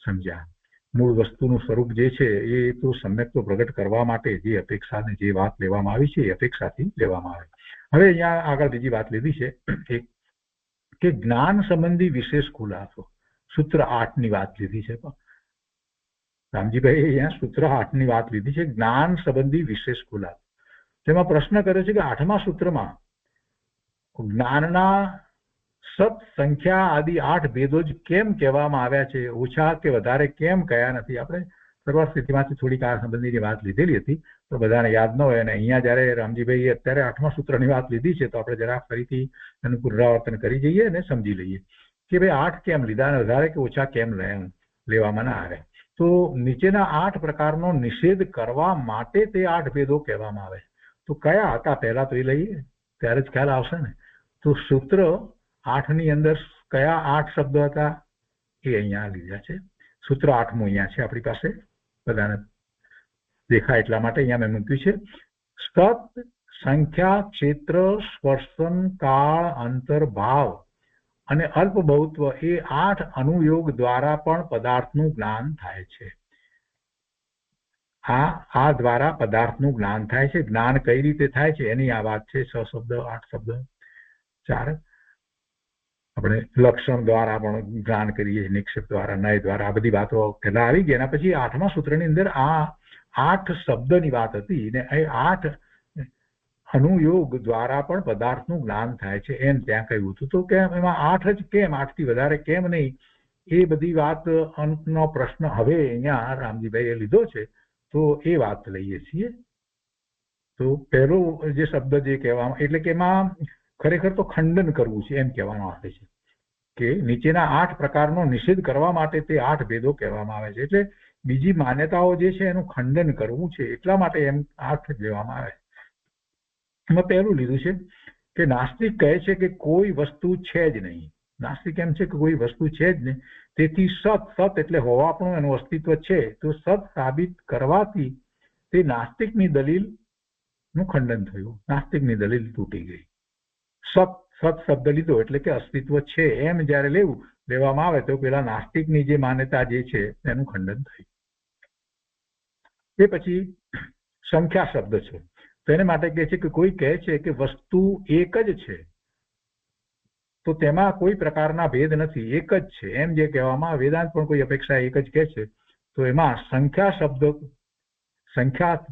સમજ્યા. મૂળ વસ્તુનું સ્વરૂપ જે છે એ તો સમ્યક તો પ્રગટ કરવા માટે જે અપેક્ષાને જે વાત લેવામાં આવી છે એ અપેક્ષાથી લેવામાં આવે. હવે અહીંયા આગળ બીજી વાત લીધી છે કે જ્ઞાન સંબંધી વિશેષ ખુલાસો, સૂત્ર 8 ની વાત લીધી છે. રામજીભાઈ અહીંયા સૂત્ર 8 ની વાત લીધી છે, જ્ઞાન સંબંધી વિશેષ ખુલાસો. તેમાં પ્રશ્ન કર્યો છે કે 8મા સૂત્રમાં જ્ઞાનના સત, સંખ્યા આદિ 8 ભેદો જ કેમ કહેવામાં આવ્યા છે, ઓછા કે વધારે કેમ કયા નથી. આપણે શરૂઆત સ્થિતિમાંથી થોડીક આ સંબંધીની વાત લીધેલી હતી, તો બધાને યાદ ન હોય. અને અહીંયા જયારે રામજીભાઈએ અત્યારે 8મા સૂત્રની વાત લીધી છે તો આપણે જરા ફરીથી એનું પુનરાવર્તન કરી જઈએ અને સમજી લઈએ કે ભાઈ 8 કેમ લીધા અને વધારે કે ઓછા કેમ લેવામાં ના આવે. તો નીચેના 8 પ્રકારનો નિષેધ કરવા માટે તે 8 ભેદો કહેવામાં આવે. તો કયા હતા પહેલા તો એ લઈએ ત્યારે જ ખ્યાલ આવશે ને. તો સૂત્ર 8 ની અંદર કયા 8 શબ્દો હતા એ અહીંયા લીધા છે. સૂત્ર 8મું અહીંયા છે આપણી પાસે, બધાને દેખાય એટલા માટે અહીંયા મેં મૂક્યું છે. સત, સંખ્યા, ક્ષેત્ર, સ્પર્શન, કાળ, અંતર, ભાવ અને અલ્પ બહુત્વ એ 8 અનુયોગ દ્વારા પણ પદાર્થનું જ્ઞાન થાય છે. આ દ્વારા પદાર્થનું જ્ઞાન થાય છે. જ્ઞાન કઈ રીતે થાય છે એની આ વાત છે. 6 શબ્દ 8 શબ્દ 4 આપણે લક્ષણ દ્વારા પણ જ્ઞાન કરીએ, નિક્ષેપ દ્વારા, નય દ્વારા, આ બધી વાતો પહેલા આવી ગઈ. એના પછી 8મા સૂત્રની અંદર આ 8 શબ્દની વાત હતી ને એ 8 અનુયોગ દ્વારા પણ પદાર્થનું જ્ઞાન થાય છે એમ ત્યાં કહ્યું હતું. તો કેમ એમાં 8 જ કેમ, 8 થી વધારે કેમ નહીં, એ બધી વાત અંતનો પ્રશ્ન હવે અહીંયા રામજીભાઈએ લીધો છે. તો એ વાત લઈએ છીએ. તો પહેલો જે શબ્દ જે કહેવામાં, એટલે કે એમાં ખરેખર તો ખંડન કરવું છે એમ કહેવામાં આવે છે કે નીચેના 8 પ્રકારનો નિષેધ કરવા માટે તે 8 ભેદો કહેવામાં આવે છે. એટલે બીજી માન્યતાઓ જે છે એનું ખંડન કરવું છે એટલા માટે એમ 8 લેવામાં આવે. એમાં પહેલું લીધું છે કે નાસ્તિક કહે છે કે કોઈ વસ્તુ છે જ નહીં. નાસ્તિક એમ છે કે કોઈ વસ્તુ છે જ નહીં, તેથી સત એટલે હોવાપણું એનું અસ્તિત્વ છે. તો સત સાબિત કરવાથી તે નાસ્તિકની દલીલનું ખંડન થયું, નાસ્તિકની દલીલ તૂટી ગઈ. સત શબ્દ લીધો એટલે કે અસ્તિત્વ છે એમ જયારે લેવામાં આવે તો પેલા નાસ્તિકની જે માન્યતા જે છે એનું ખંડન થયું. એ પછી સંખ્યા શબ્દ છે. તો એને માટે કહે છે કે કોઈ કહે છે કે વસ્તુ એક જ છે તો તેમાં કોઈ પ્રકારના ભેદ નથી, એક જ છે એમ જે કહેવામાં આવે. વેદાંત પણ કોઈ અપેક્ષા એક જ કહે છે. તો એમાં સંખ્યા શબ્દ, સંખ્યા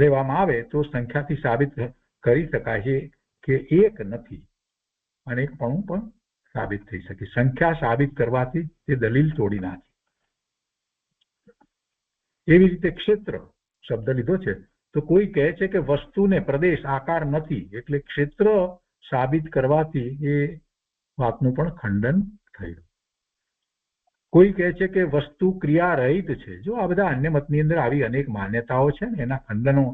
લેવામાં આવે તો સંખ્યાથી સાબિત કરી શકાય છે કે એક નથી, અનેકપણું પણ સાબિત થઈ શકે. સંખ્યા સાબિત કરવાથી તે દલીલ તોડી નાખે. એવી રીતે ક્ષેત્ર, શબ્દ લીધો છે. તો કોઈ કહે છે કે વસ્તુને પ્રદેશ આકાર નથી એટલે ક્ષેત્ર સાબિત કરવાથી એ વાતનું પણ ખંડન થયું. કોઈ કહે છે કે વસ્તુ ક્રિયા રહિત છે. જો આ બધા અન્ય મતની અંદર આવી અનેક માન્યતાઓ છે ને એના ખંડનો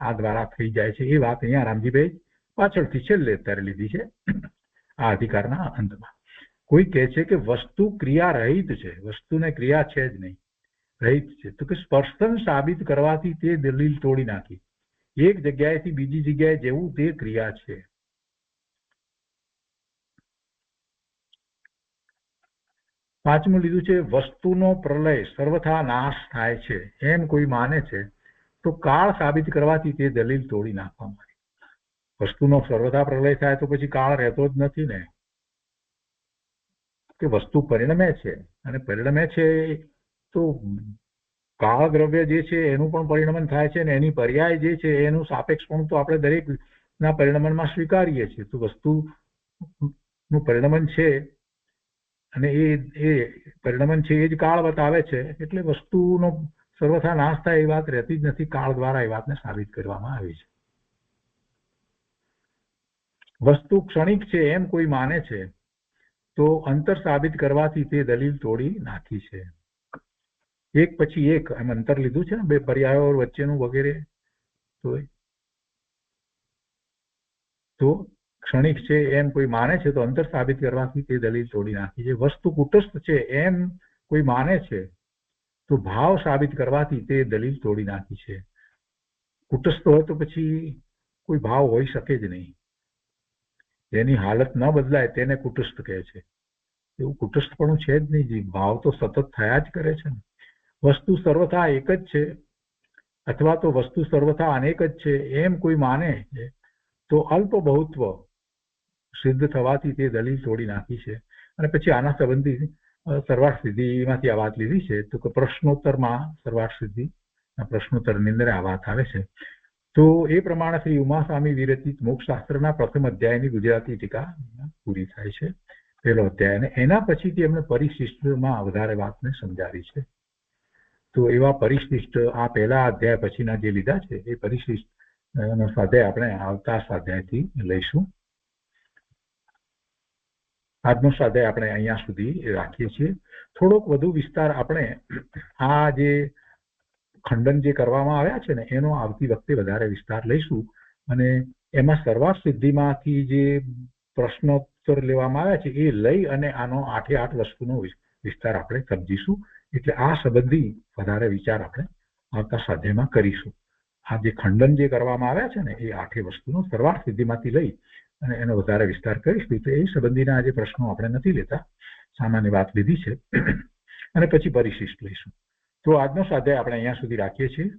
આ દ્વારા થઈ જાય છે. એ વાત અહીંયા રામજીભાઈ પાછળથી છેલ્લે અત્યારે લીધી છે આ અધિકારના અંતમાં. કોઈ કહે છે કે વસ્તુ ક્રિયા રહિત છે, વસ્તુને ક્રિયા છે જ નહીં, રહિત છે. તો કે સ્પર્શન સાબિત કરવાથી તે દલીલ તોડી નાખી. એક જગ્યાએથી બીજી જગ્યાએ જવું તે ક્રિયા છે. પાંચમું લીધું છે વસ્તુનો પ્રલય સર્વથા નાશ થાય છે એમ કોઈ માને છે તો કાળ સાબિત કરવાથી તે દલીલ તોડી નાખવામાં આવી. વસ્તુનો સર્વથા પ્રલય થાય તો પછી કાળ રહેતો જ નથી ને, કે વસ્તુ પરિણમે છે અને પરિણમે છે તો કાળ દ્રવ્ય જે છે એનું પણ પરિણમન થાય છે અને એની પર્યાય જે છે એનું સાપેક્ષપણું તો આપણે દરેક ના પરિણમનમાં સ્વીકારીએ છીએ. તો વસ્તુનું પરિણમન છે અને એ પરિણમન છે એ જ કાળ બતાવે છે એટલે વસ્તુનો સર્વથા નાશ થાય એ વાત રહેતી જ નથી. કાળ દ્વારા એ વાતને સાબિત કરવામાં આવી છે. વસ્તુ ક્ષણિક છે એમ કોઈ માને છે તો અંતર સાબિત કરવાથી તે દલીલ તોડી નાખી છે. એક પછી એક એમ અંતર લીધું છે ને બે પર્યાયો વચ્ચેનું વગેરે. તો ક્ષણિક છે એમ કોઈ માને છે તો અંતર સાબિત કરવાથી તે દલીલ તોડી નાખી છે. વસ્તુ કુટસ્થ છે એમ કોઈ માને છે તો ભાવ સાબિત કરવાથી તે દલીલ તોડી નાખી છે. કુટસ્થ હોય તો પછી કોઈ ભાવ હોઈ શકે જ નહીં. જેની હાલત ન બદલાય તેને કુટસ્થ કહે છે. એવું કુટસ્થપણું છે જ નહીં. ભાવ તો સતત થયા જ કરે છે ને. વસ્તુ સર્વથા એક જ છે અથવા તો વસ્તુ સર્વથા અનેક જ છે એમ કોઈ માને છે તો અલ્પ બહુત્વ સિદ્ધ થવાથી તે દલીલ તોડી નાખી છે. અને પછી આના સંબંધી સર્વાર્થ સિદ્ધિમાંથી આ વાત લીધી છે. તો કે પ્રશ્નોત્તરમાં સર્વાર્થ સિદ્ધિ પ્રશ્નોત્તરની અંદર આ વાત આવે છે. તો એ પ્રમાણે શ્રી ઉમાસ્વામી વિરચિત મોક્ષશાસ્ત્રના પ્રથમ અધ્યાયની ગુજરાતી ટીકા પૂરી થાય છે, પહેલો અધ્યાય. અને એના પછીથી એમણે પરિશિષ્ટમાં વધારે વાતને સમજાવી છે. તો એવા પરિશિષ્ટ આ પહેલા અધ્યાય પછીના જે લીધા છે એ પરિશિષ્ટ નો સ્વાધ્યાય આપણે આવતા સ્વાધ્યાયથી લઈશું. આજનો સ્વાધ્યાય આપણે અહીંયા સુધી રાખીએ છીએ. થોડોક વધુ વિસ્તાર આપણે આ જે ખંડન જે કરવામાં આવ્યા છે ને એનો આવતી વખતે વધારે વિસ્તાર લઈશું. અને એમાં સર્વાર્થ સિદ્ધિમાંથી જે પ્રશ્નોત્તર લેવામાં આવ્યા છે એ લઈ અને આનો 8 વસ્તુનો વિસ્તાર આપણે સમજીશું. એટલે આ સંબંધી વધારે વિચાર આપણે આવતા સ્વાધ્યાયમાં કરીશું. આ જે ખંડન જે કરવામાં આવ્યા છે ને એ 8 વસ્તુનો સર્વાર્થ સિદ્ધિમાંથી લઈ અને એનો વધારે વિસ્તાર કરીશું. તો એ સંબંધીના આજે પ્રશ્નો આપણે નથી લેતા, સામાન્ય વાત લીધી છે અને પછી પરિશિષ્ટ લઈશું. તો આજનો સ્વાધ્યાય આપણે અહીંયા સુધી રાખીએ છીએ.